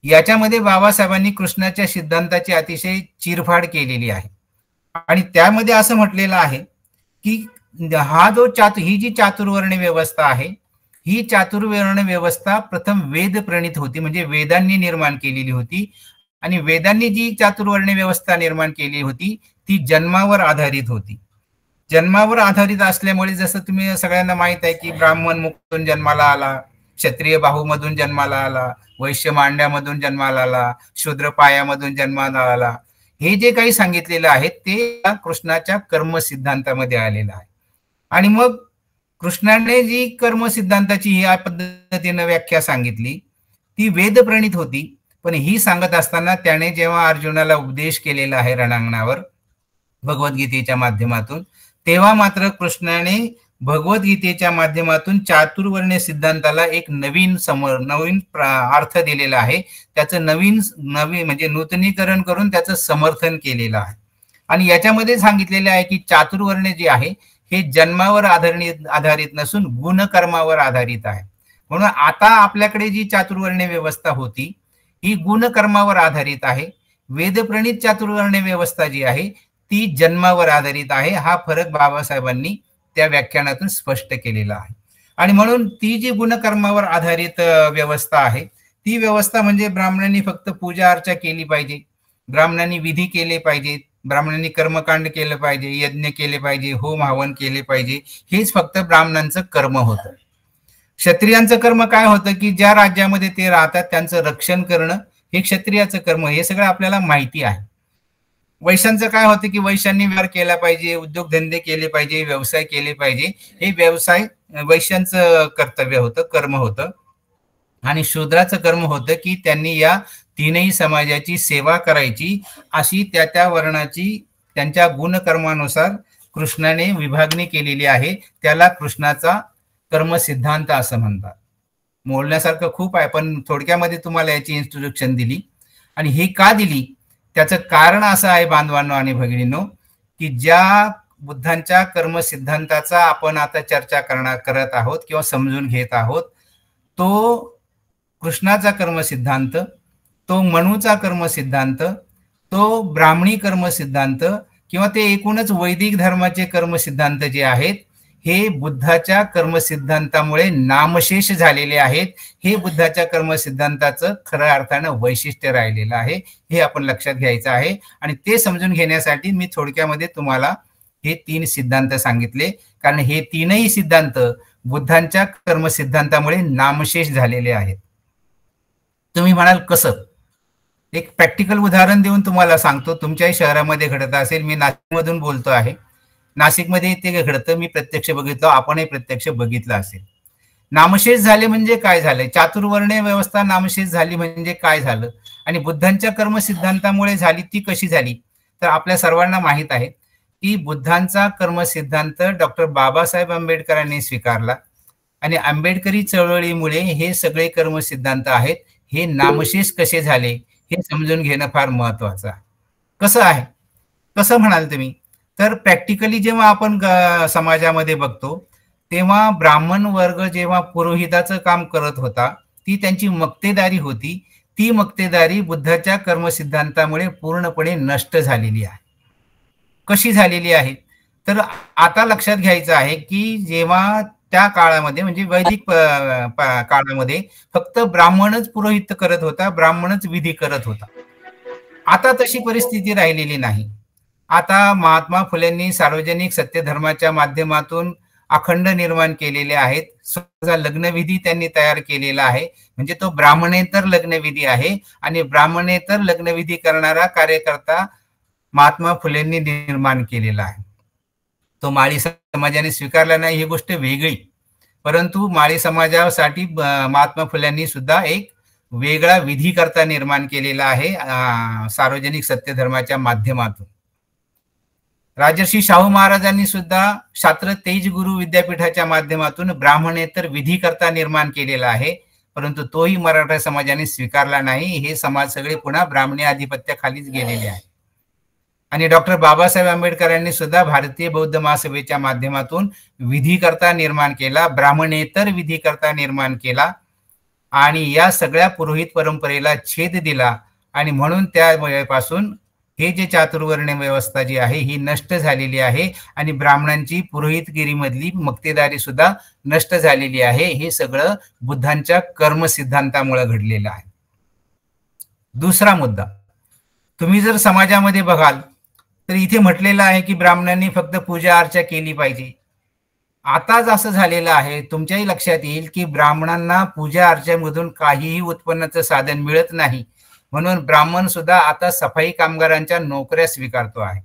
याच्यामध्ये बाबासाहेबांनी कृष्णाच्या सिद्धांताची अतिशय चिरफाड केलेली आहे. आणि त्यामध्ये असं म्हटलेलं आहे की हा जो ही जी चातुर्वर्ण व्यवस्था आहे ही चातुर्वर्ण व्यवस्था प्रथम वेद प्रणीत होती, म्हणजे वेदांनी निर्माण केलेली होती. आणि वेदांनी जी चातुर्वर्ण व्यवस्था निर्माण केली होती ती जन्मावर आधारित होती. जन्मावर आधारित असल्यामुळे जसं तुम्ही सगळ्यांना माहित आहे की ब्राह्मण मुखातून जन्माला आला, क्षत्रिय बाहूमधून जन्माला आला, वैश्य मांड्यामधून जन्माला आला, शूद्र पायामधून जन्माला आला, हे जे काही सांगितलेलं आहे ते कृष्णाच्या कर्म सिद्धांतामध्ये आलेलं आहे. आणि मग कृष्णाने जी कर्म सिद्धांताची या पद्धतीने व्याख्या सांगितली ती वेद प्रणीत होती. पण ही सांगत असताना त्याने जेव्हा अर्जुनाला उपदेश केलेला आहे रणांगणावर भगवद्गीतेच्या माध्यमातून, तेव्हा मात्र कृष्णाने भगवद्गीतेच्या माध्यमातून चातुर्वर्ण सिद्धांताला एक नवीन अर्थ दिलेला आहे. त्याचं नवीन म्हणजे नूतनीकरण करून त्याचं समर्थन केलेलं आहे. आणि याच्यामध्ये सांगितलेले आहे की चातुर्वर्ण जे आहे हे जन्मावर आधारित नसून गुणकर्मावर आधारित आहे. म्हणून आता आपल्याकडे जी चातुर्वर्ण व्यवस्था होती ही गुणकर्मावर आधारित आहे. वेदप्रणीत चातुर्वर्ण व्यवस्था जी आहे ती जन्मावर आधारित आहे. हा फरक बाबासाहेबांनी त्या व्याख्यानातून स्पष्ट केलेला आहे. आणि म्हणून ती जी गुणकर्मावर आधारित व्यवस्था आहे ती व्यवस्था म्हणजे ब्राह्मणांनी फक्त पूजा अर्चा केली पाहिजे, ब्राह्मणांनी विधी केले पाहिजेत, ब्राह्मणांनी कर्मकांड केलं पाहिजे, यज्ञ केले पाहिजे, होम हवन केले पाहिजे, हेच फक्त ब्राह्मणांचं कर्म होतं. क्षत्रियांचं कर्म काय होतं की ज्या राज्यामध्ये ते राहतात त्यांचं रक्षण करणं हे क्षत्रियाचं कर्म, हे सगळं आपल्याला माहिती आहे. वैश्यांचं काय होतं की वैश्यांनी व्यवहार केला पाहिजे, उद्योगधंदे केले पाहिजे, व्यवसाय केले पाहिजे, हे व्यवसाय वैश्यांचं कर्तव्य होतं, कर्म होतं. आणि शूद्राचं कर्म होतं की त्यांनी या तीनही समाजाची सेवा करायची, अशी त्या वर्णाची त्यांच्या गुणकर्मानुसार कृष्णाने विभागणी केलेली आहे. त्याला कृष्णाचा कर्म सिद्धांत असं म्हणतात. बोलण्यासारखं खूप आहे पण थोडक्यामध्ये तुम्हाला याची इंट्रोडक्शन दिली. आणि ही का दिली त्याचं कारण असं आहे बांधवांनो आणि भगिनींनो की ज्या बुद्धांच्या कर्म सिद्धांताचा आपण आता चर्चा करत आहोत किंवा समजून घेत आहोत तो कृष्णाचा कर्म सिद्धांत, तो मनूचा कर्म सिद्धांत, तो ब्राह्मणी कर्म सिद्धांत किंवा ते एकूणच वैदिक धर्माचे कर्म सिद्धांत जे आहेत हे बुद्धाच्या कर्मसिद्धांतामुळे नामशेष झालेले आहेत. हे बुद्धाच्या कर्मसिद्धांताचं खऱ्या अर्थानं वैशिष्ट्य राहिलेलं आहे, हे आपण लक्षात घ्यायचं आहे. आणि ते समजून घेण्यासाठी मी थोडक्यामध्ये तुम्हाला हे 3 सिद्धांत सांगितले, कारण हे 3ही सिद्धांत बुद्धांच्या कर्मसिद्धांतामुळे नामशेष झालेले आहेत. तुम्ही म्हणाल कसं? एक प्रॅक्टिकल उदाहरण देऊन तुम्हाला सांगतो. तुमच्याही शहरामध्ये घडत असेल, मी नाशिकमधून बोलतो आहे. नाशिकमध्ये ते घडतं, मी प्रत्यक्ष बघितलं, आपणही प्रत्यक्ष बघितलं असेल. नामशेष झाले म्हणजे काय झालं, चातुर्वर्ण्य व्यवस्था नामशेष झाली म्हणजे काय झालं, आणि बुद्धांच्या कर्मसिद्धांतामुळे झाली ती कशी झाली. तर आपल्या सर्वांना माहित आहे की बुद्धांचा कर्मसिद्धांत डॉक्टर बाबासाहेब आंबेडकरांनी स्वीकारला आणि आंबेडकरी चळवळीमुळे हे सगळे कर्मसिद्धांत आहेत हे नामशेष कसे झाले हे समजून घेणं फार महत्वाचं आहे. कसं आहे, कसं म्हणाल तुम्ही, तर प्रॅक्टिकली जेव्हा आपण समाजामध्ये बघतो तेव्हा ब्राह्मण वर्ग जेव्हा पुरोहिताचं काम करत होता ती त्यांची मक्तेदारी होती, ती मक्तेदारी बुद्धाच्या कर्मसिद्धांतामुळे पूर्णपणे नष्ट झालेली आहे. कशी झालेली आहे, तर आता लक्षात घ्यायचं आहे की जेव्हा त्या काळामध्ये म्हणजे वैदिक काळामध्ये फक्त ब्राह्मणच पुरोहित करत होता, ब्राह्मणच विधी करत होता. आता तशी परिस्थिती राहिलेली नाही. आता महात्मा फुलेंनी सार्वजनिक सत्यधर्माच्या माध्यमातून अखंड निर्माण केलेले आहेत. स्वतःचा लग्नविधी त्यांनी तयार केलेला आहे, म्हणजे तो ब्राह्मणेतर लग्नविधी आहे आणि ब्राह्मणेतर लग्नविधी करणारा कार्यकर्ता महात्मा फुलेंनी निर्माण केलेला आहे. तो माळी समाजाने स्वीकारला नाही ही गोष्ट वेगळी, परंतु माळी समाजासाठी महात्मा फुल्यांनी सुद्धा एक वेगळा विधीकर्ता निर्माण केलेला आहे सार्वजनिक सत्यधर्माच्या माध्यमातून. राजर्षी शाहू महाराजांनी सुद्धा शास्त्र तेज गुरु विद्यापीठाच्या माध्यमातून ब्राह्मणेतर विधीकर्ता निर्माण केलेला आहे, परंतु तोही मराठा समाजाने स्वीकारला नाही. हे समाज सगळे पुन्हा ब्राह्मणी आधिपत्याखालीच गेलेले आहे. आणि डॉक्टर बाबासाहेब आंबेडकरांनी सुद्धा भारतीय बौद्ध महासभेच्या माध्यमातून विधीकर्ता निर्माण केला, ब्राह्मणेतर विधीकर्ता निर्माण केला आणि या सगळ्या पुरोहित परंपरेला छेद दिला. आणि म्हणून त्या वेळेपासून हे जे चातुर्वर्ण्य व्यवस्था जी आहे ही नष्ट झालेली आहे आणि ब्राह्मणांची पुरोहितगिरीमधली मक्तेदारी सुद्धा नष्ट झालेली आहे. हे सगळं बुद्धांच्या कर्मसिद्धांतामुळे घडलेलं आहे. दुसरा मुद्दा, तुम्ही जर समाजामध्ये बघाल तर इथे म्हटलेलं आहे की ब्राह्मणांनी फक्त पूजा अर्चा केली पाहिजे. आताच असं झालेलं आहे, तुमच्याही लक्षात येईल की ब्राह्मणांना पूजा अर्चेमधून काहीही उत्पन्नाचं साधन मिळत नाही, म्हणून ब्राह्मण सुद्धा आता सफाई कामगारांच्या नोकऱ्या स्वीकारतो आहे.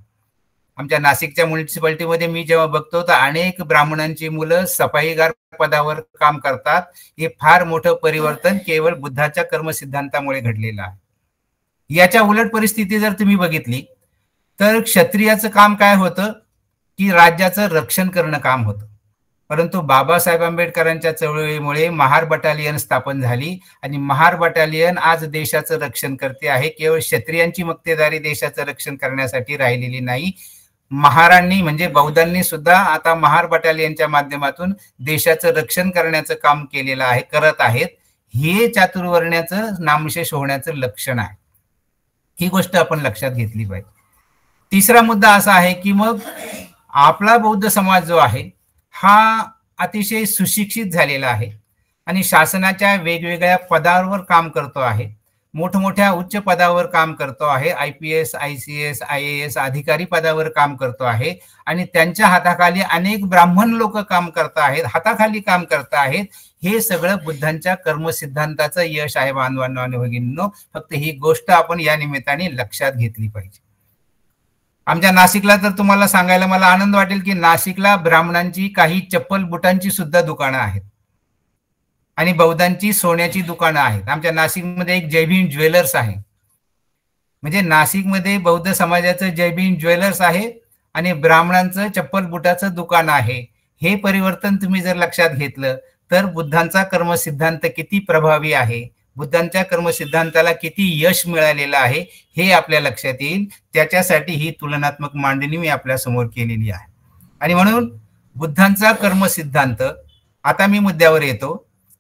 आमच्या नाशिकच्या म्युनिसिपालिटीमध्ये मी जेव्हा बघतो तर अनेक ब्राह्मणांची मुलं सफाईगार पदावर काम करतात. हे फार मोठं परिवर्तन केवळ बुद्धाच्या कर्मसिद्धांतामुळे घडलेलं आहे. याच्या उलट परिस्थिती जर तुम्ही बघितली तर क्षत्रियाचं काम काय होतं की राज्याचं रक्षण करणं काम होतं, परंतु बाबासाहेब आंबेडकरांच्या चळवळीमुळे महार बटालियन स्थापन झाली आणि महार बटालियन आज देशाचं रक्षण करते आहे. केवळ क्षत्रियांची मक्तेदारी देशाचं रक्षण करण्यासाठी राहिलेली नाही, महारांनी म्हणजे बौद्धांनी सुद्धा आता महार बटालियनच्या माध्यमातून देशाचं रक्षण करण्याचं काम केलेलं आहे, करत आहेत. हे चातुर्वर्ण्याचं नामशेष होण्याचं लक्षण आहे. ही गोष्ट आपण लक्षात घेतली पाहिजे. तिसरा मुद्दा असा आहे की मग आपला बौद्ध समाज जो आहे हा अतिशय सुशिक्षित झालेला आहे आणि शासनाच्या वेगवेगळ्या पदावर काम करतो आहे, मोठमोठ्या उच्च पदावर काम करतो आहे, IPS, ICS, IAS अधिकारी पदावर काम करतो आहे आणि त्यांच्या हाताखाली अनेक ब्राह्मण लोक काम करत आहेत, हाताखाली काम करत आहेत. हे सगळं बुद्धांच्या कर्मसिद्धांताचं यश आहे बांधवांनो आणि भगिनींनो. फक्त ही गोष्ट आपण या निमित्ताने लक्षात घेतली पाहिजे. आमच्या नाशिकला तर तुम्हाला सांगायला मला आनंद वाटेल की नाशिकला ब्राह्मणांची काही चप्पल बुटांची सुद्धा दुकानं आहेत आणि बौद्धांची सोन्याची दुकानं आहेत. आमच्या नाशिकमध्ये एक जयभीम ज्वेलर्स आहे, म्हणजे नाशिकमध्ये बौद्ध समाजाचं जयभीम ज्वेलर्स आहे आणि ब्राह्मणांचं चप्पल बुटाचं दुकान आहे. हे परिवर्तन तुम्ही जर लक्षात घेतलं तर बुद्धांचा कर्मसिद्धांत किती प्रभावी आहे, बुद्धांच्या कर्मसिद्धांताला किती यश मिळालेलं आहे हे आपल्या लक्षात येईल. त्याच्यासाठी ही तुलनात्मक मांडणी मी आपल्या समोर केलेली आहे. आणि म्हणून बुद्धांचा कर्मसिद्धांत, आता मी मुद्द्यावर येतो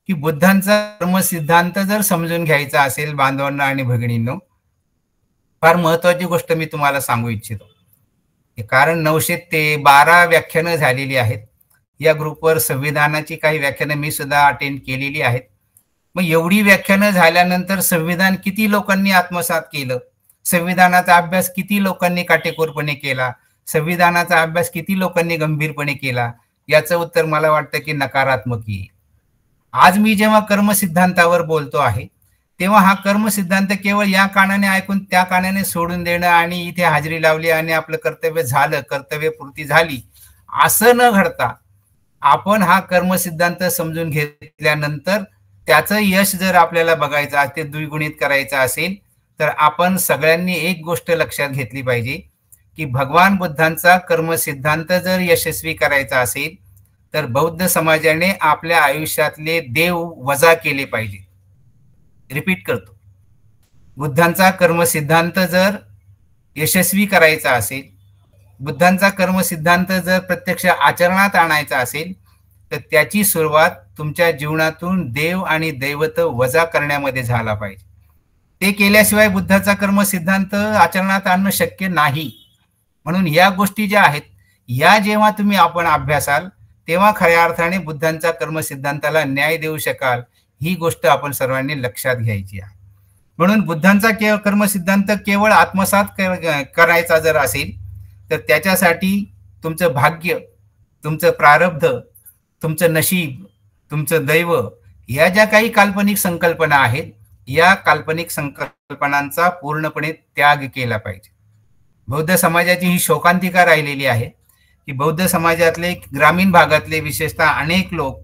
की बुद्धांचा कर्मसिद्धांत जर समजून घ्यायचा असेल बांधवांना आणि भगिनींनो, फार महत्वाची गोष्ट मी तुम्हाला सांगू इच्छितो. कारण 912 व्याख्यानं झालेली आहेत. या ग्रुपवर संविधानाची काही व्याख्यानं मी सुद्धा अटेंड केलेली आहेत. मग एवढी व्याख्यानं झाल्यानंतर संविधान किती लोकांनी आत्मसात केलं, संविधानाचा अभ्यास किती लोकांनी काटेकोरपणे केला, संविधानाचा अभ्यास किती लोकांनी गंभीरपणे केला, याचं उत्तर मला वाटतं की नकारात्मक येईल. आज मी जेव्हा कर्मसिद्धांतावर बोलतो आहे तेव्हा हा कर्मसिद्धांत केवळ या कानाने ऐकून त्या कानाने सोडून देणं आणि इथे हाजरी लावली आणि आपलं कर्तव्य झालं, कर्तव्यपूर्ती झाली असं न घडता आपण हा कर्म सिद्धांत समजून घेतल्यानंतर त्याचं यश जर आपल्याला बघायचं ते द्विगुणित करायचं असेल तर आपण सगळ्यांनी एक गोष्ट लक्षात घेतली पाहिजे की भगवान बुद्धांचा कर्म सिद्धांत जर यशस्वी करायचा असेल तर बौद्ध समाजाने आपल्या आयुष्यातले देव वजा केले पाहिजे. रिपीट करतो, बुद्धांचा कर्म सिद्धांत जर यशस्वी करायचा असेल, बुद्धांचा कर्म सिद्धांत जर प्रत्यक्ष आचरणात आणायचा असेल तर त्याची सुरुवात तुमच्या जीवनातून देव आणि दैवत वजा करण्यामध्ये झाला पाहिजे. ते केल्याशिवाय बुद्धाचा कर्म सिद्धांत आचरणात आणणं शक्य नाही. म्हणून या गोष्टी ज्या आहेत या जेव्हा तुम्ही आपण अभ्यासाल तेव्हा खऱ्या अर्थाने बुद्धांच्या कर्म सिद्धांताला न्याय देऊ शकाल. ही गोष्ट आपण सर्वांनी लक्षात घ्यायची आहे. म्हणून बुद्धांचा कर्म सिद्धांत केवळ आत्मसात करायचा जर असेल तर त्याच्यासाठी तुमचं भाग्य, तुमचं प्रारब्ध, तुमचं नशीब, तुमचं दैव या ज्या काही काल्पनिक संकल्पना आहेत या काल्पनिक संकल्पनांचा पूर्णपणे त्याग केला पाहिजे. बौद्ध समाजाची ही शोकांतिका राहिलेली आहे की बौद्ध समाजातले ग्रामीण भागातले विशेषतः अनेक लोक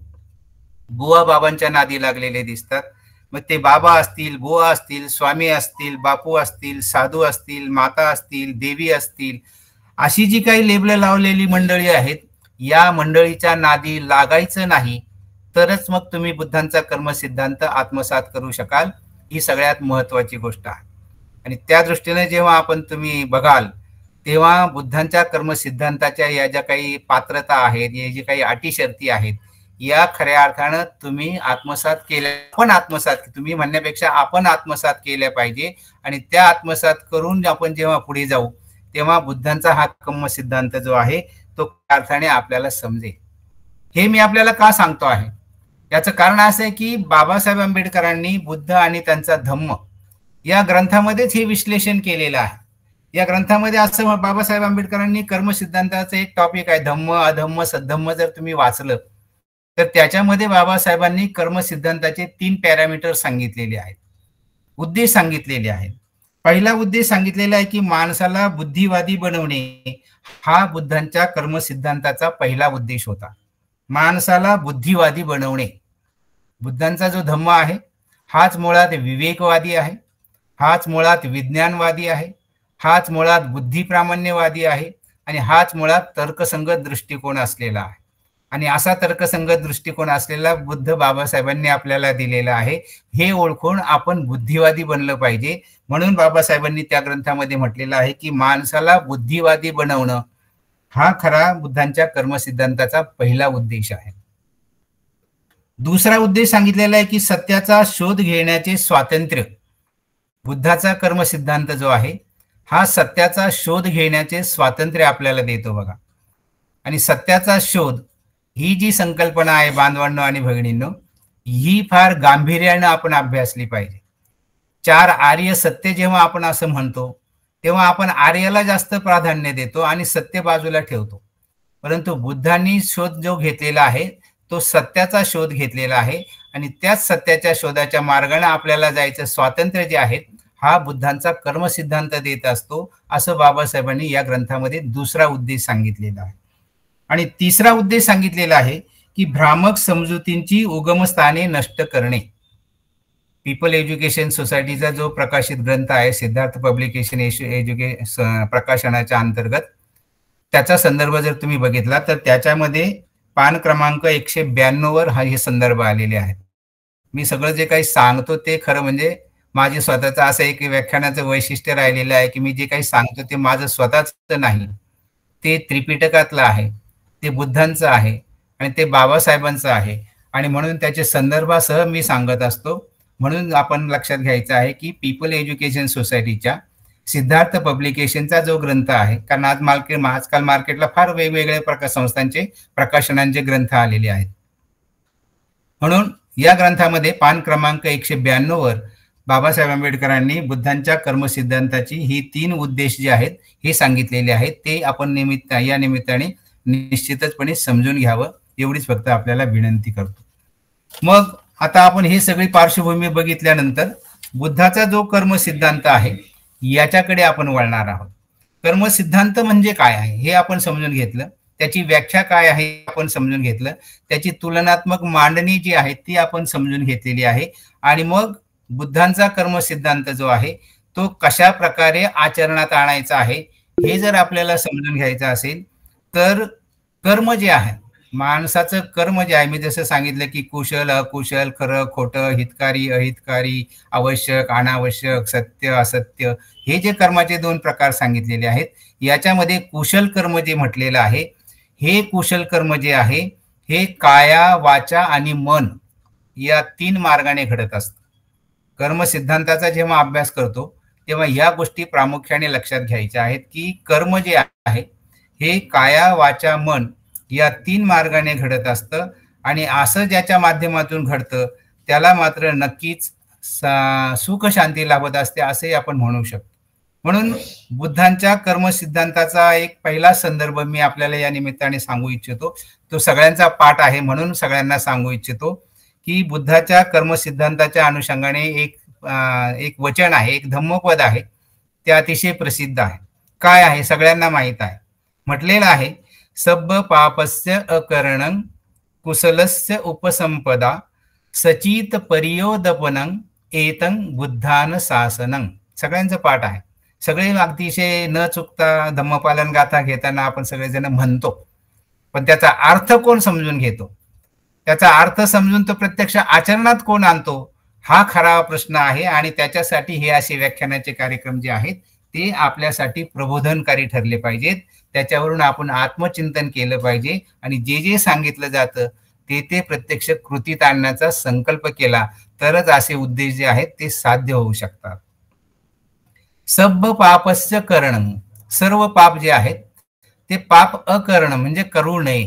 बुवा बाबांच्या नादी लागलेले दिसतात. मग ते बाबा असतील, बुवा असतील, स्वामी असतील, बापू असतील, साधू असतील, माता असतील, देवी असतील, अशी जी काही लेबल लावलेली मंडळी आहेत या मंडळीच्या नादी लागायचं नाही तरच मग तुम्ही बुद्धांचा कर्म सिद्धांत आत्मसात करू शकाल. ही सगळ्यात महत्वाची गोष्ट आहे. आणि त्या दृष्टीने जेव्हा आपण तुम्ही बघाल तेव्हा बुद्धांच्या कर्म सिद्धांताच्या या ज्या काही पात्रता आहेत, या जी काही अटी शर्ती आहेत या खऱ्या अर्थानं तुम्ही आत्मसात केल्या, आपण आत्मसात, तुम्ही म्हणण्यापेक्षा आपण आत्मसात केल्या पाहिजे. आणि त्या आत्मसात करून आपण जेव्हा पुढे जाऊ तेव्हा बुद्धांचा हा कर्म सिद्धांत जो आहे तो अर्थाने आपल्याला समजेल. हे मी आपल्याला का सांगतो आहे, याचं कारण असं आहे की बाबासाहेब आंबेडकरांनी बुद्ध आणि त्यांचा धम्म या ग्रंथामध्येच हे विश्लेषण केलेलं आहे. या ग्रंथामध्ये असं बाबासाहेब आंबेडकरांनी कर्म सिद्धांताचं एक टॉपिक आहे धम्म, अधम्म, सद्धम्म, जर तुम्ही वाचलं तर त्याच्यामध्ये बाबासाहेबांनी कर्म सिद्धांताचे 3 पॅरामीटर सांगितलेले आहेत, उद्देश सांगितलेले आहेत. पहिला उद्देश सांगितलेला आहे की माणसाला बुद्धिवादी बनवणे हा बुद्धांच्या कर्म सिद्धांताचा पहिला उद्देश होता. माणसाला बुद्धिवादी बनवणे. बुद्धांचा जो धम्म आहे हाच मुळात विवेकवादी आहे, हाच मुळात विज्ञानवादी आहे, हाच मुळात बुद्धिप्रामाण्यवादी आहे आणि हाच मुळात तर्कसंगत दृष्टिकोन असलेला आहे. आणि असा तर्कसंगत दृष्टिकोन असलेला बुद्ध बाबासाहेबांनी आपल्याला दिलेला आहे. हे ओळखून आपण बुद्धिवादी बनलं पाहिजे. म्हणून बाबासाहेबांनी त्या ग्रंथामध्ये म्हटलेलं आहे की माणसाला बुद्धिवादी बनवणं हा खरा बुद्धांच्या कर्म सिद्धांताचा पहिला उद्देश आहे. दुसरा उद्देश सांगितलेला आहे की सत्याचा शोध घेण्याचे स्वातंत्र्य. बुद्धाचा कर्म सिद्धांत जो आहे हा सत्याचा शोध घेण्याचे स्वातंत्र्य आपल्याला देतो बघा. आणि सत्याचा शोध ही जी संकल्पना आहे बांधवांनो आणि भगिनींनो, ही फार गांभीर्यानं आपण अभ्यासली पाहिजे. 4 आर्य सत्य जेव्हा आपण असं म्हणतो तेव्हा आपण आर्याला जास्त प्राधान्य देतो आणि सत्य बाजूला ठेवतो. परंतु बुद्धांनी शोध जो घेतलेला आहे तो सत्याचा शोध घेतलेला आहे आणि त्याच सत्याच्या शोधाच्या मार्गाने आपल्याला जायचं स्वातंत्र्य जे आहे हा बुद्धांचा कर्म सिद्धांत देत असतो, असं बाबासाहेबांनी या ग्रंथामध्ये दुसरा उद्देश सांगितलेला आहे. आणि तिसरा उद्देश सांगितलेला आहे की भ्रामक समजुतींची उगमस्थाने नष्ट करणे. पीपल एज्युकेशन सोसायटीचा जो प्रकाशित ग्रंथ आहे सिद्धार्थ पब्लिकेशन प्रकाशनाच्या अंतर्गत त्याचा संदर्भ जर तुम्ही बघितला तर त्याच्यामध्ये पान क्रमांक 192 वर हे संदर्भ आलेले आहेत. मी सगळं जे काही सांगतो ते खरं म्हणजे माझे स्वतःचं असं एक व्याख्यानाचं वैशिष्ट्य राहिलेलं आहे की मी जे काही सांगतो ते माझं स्वतःच नाही, ते त्रिपिटकातलं आहे, ते बुद्धांचं आहे आणि ते बाबासाहेबांचं आहे. आणि म्हणून त्याचे संदर्भासह मी सांगत असतो. म्हणून आपण लक्षात घ्यायचं आहे की पीपल एज्युकेशन सोसायटीच्या सिद्धार्थ पब्लिकेशनचा जो ग्रंथ आहे, कारण आजकाल मार्केटला फार वेगवेगळ्या संस्थांचे प्रकाशनांचे ग्रंथ आलेले आहेत. म्हणून या ग्रंथामध्ये पान क्रमांक 192 वर बाबासाहेब आंबेडकरांनी बुद्धांच्या कर्म सिद्धांताची ही 3 उद्देश जे आहेत हे सांगितलेले आहेत. ते आपण या निमित्ताने निश्चितचपणे समजून घ्यावं एवढीच फक्त आपल्याला विनंती करतो. मग आता आपण हे सगळी पार्श्वभूमी बघितल्यानंतर बुद्धाचा जो कर्म सिद्धांत आहे याच्याकडे आपण वळणार आहोत. कर्म सिद्धांत म्हणजे काय आहे हे आपण समजून घेतलं त्याची व्याख्या काय आहे आपण समजून घेतलं, त्याची तुलनात्मक मांडणी जी आहे ती आपण समजून घेतलेली आहे. आणि मग बुद्धांचा कर्मसिद्धांत जो आहे तो कशा प्रकारे आचरणात आणायचा आहे हे जर आपल्याला समजून घ्यायचं असेल तर कर्म जे आहे, माणसाचं कर्म जे आहे, मी जसं सांगितलं की कुशल अकुशल, खरं खोटं, हितकारी अहितकारी, आवश्यक अनावश्यक, सत्य असत्य, हे जे कर्माचे 2 प्रकार सांगितलेले आहेत, याच्यामध्ये कुशल कर्म जे म्हटलेलं आहे, हे कुशल कर्म जे आहे हे काया वाचा आणि मन या 3 मार्गाने घडत असतं. कर्म सिद्धांताचा जेव्हा अभ्यास करतो तेव्हा या गोष्टी प्रामुख्याने लक्षात घ्यायच्या आहेत की कर्म जे आहे हे काया वाचा मन या 3 मार्गाने घडत असतं. आणि असं ज्याच्या माध्यमातून घडतं त्याला मात्र नक्कीच सुख शांती लाभत असते असे आपण म्हणू शकतो. म्हणून बुद्धांच्या कर्मसिद्धांताचा एक पहिला संदर्भ मी आपल्याला या निमित्ताने सांगू इच्छितो. तो सगळ्यांचा पाठ आहे म्हणून सगळ्यांना सांगू इच्छितो की बुद्धाच्या कर्मसिद्धांताच्या अनुषंगाने एक वचन आहे, एक धम्मपद आहे, ते अतिशय प्रसिद्ध आहे. काय आहे सगळ्यांना माहित आहे. म्हटलेलं आहे, सब्ब पापस्य अकरणं कुशलस्य उपसंपदा सचित परियोदपनं एतं बुद्धान शासनं. सगळ्यांचं पाठ आहे. सगळे अतिशय न चुकता धम्मपालन गाथा घेताना आपण सगळेजण म्हणतो, पण त्याचा अर्थ कोण समजून घेतो, त्याचा अर्थ समजून तो प्रत्यक्ष आचरणात कोण आणतो, हा खरा प्रश्न आहे. आणि त्याच्यासाठी हे असे व्याख्यानाचे कार्यक्रम जे आहेत ते आपल्यासाठी प्रबोधनकारी ठरले पाहिजेत. त्याच्यावरून आपण आत्मचिंतन केलं पाहिजे आणि जे जे सांगितलं जातं ते प्रत्यक्ष कृतीत आणण्याचा संकल्प केला तरच असे उद्देश जे आहेत ते साध्य होऊ शकतात. सब्ब पापस्य करणं, सर्व पाप जे आहेत ते पाप अकरणं म्हणजे करू नये.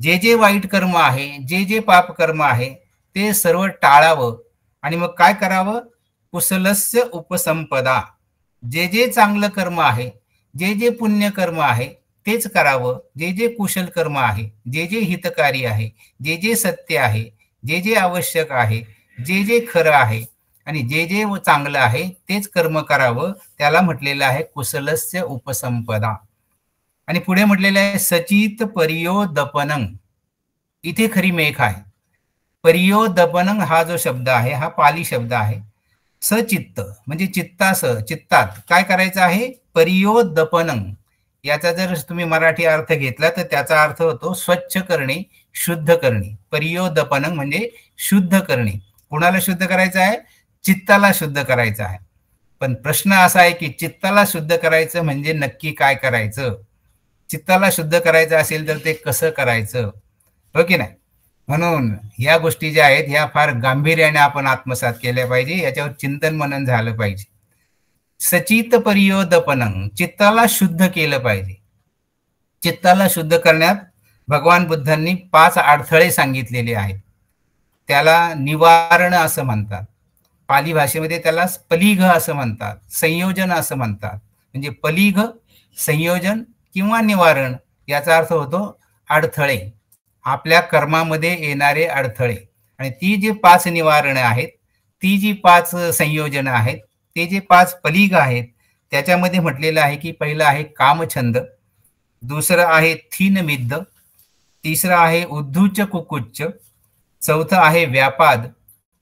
जे जे वाईट कर्म आहे, जे जे पाप कर्म आहे ते सर्व टाळावं. आणि मग काय करावं, कुशलस्य उपसंपदा, जे जे चांगलं कर्म आहे, जे जे पुण्य कर्म आहे तेच करावं. जे जे कुशल कर्म आहे, जे जे हितकारी आहे, जे जे सत्य आहे, जे जे आवश्यक आहे, जे जे खरं आहे आणि जे जे चांगलं आहे तेच कर्म करावं. त्याला म्हटलेलं आहे कुशलस्य उपसंपदा. आणि पुढे म्हटलेलं आहे सचित परियोदपनं. इथे खरी मेख आहे. परियोदपनं हा जो शब्द आहे हा पाली शब्द आहे. सचित्त म्हणजे चित्तात काय करायचं आहे, परियोदपनं. याचा जर तुम्ही मराठी अर्थ घेतला तर त्याचा अर्थ होतो स्वच्छ करणे, शुद्ध करणे. परियोदपनं म्हणजे शुद्ध करणे. कुणाला शुद्ध करायचं आहे, चित्ताला शुद्ध करायचं आहे. पण प्रश्न असा आहे की चित्ताला शुद्ध करायचं म्हणजे नक्की काय करायचं, चित्ताला शुद्ध करायचं असेल तर ते कसं करायचं, हो की नाही. म्हणून या गोष्टी ज्या आहेत ह्या फार गांभीर्याने आपण आत्मसात केल्या पाहिजे, याच्यावर चिंतन मनन झालं पाहिजे. सचित परियोदपनं, चित्ताला शुद्ध केलं पाहिजे. चित्ताला शुद्ध करण्यात भगवान बुद्धांनी 5 अडथळे सांगितलेले आहेत. त्याला निवारण असं म्हणतात, पाली भाषेमध्ये त्याला पलीघ असं म्हणतात, संयोजन असं म्हणतात. म्हणजे पलीघ, संयोजन किंवा निवारण याचा अर्थ होतो अडथळे, आपल्या कर्मामध्ये येणारे अडथळे. आणि ती जी 5 निवारणं आहेत, ती जी 5 संयोजन आहेत, ते जे 5 पलीघ आहेत त्याच्यामध्ये म्हटलेलं आहे की पहिलं आहे कामछंद, दुसरं आहे थीनमिद्ध, तिसरं आहे उद्धुच्च कुकुच्च, चौथं आहे व्यापाद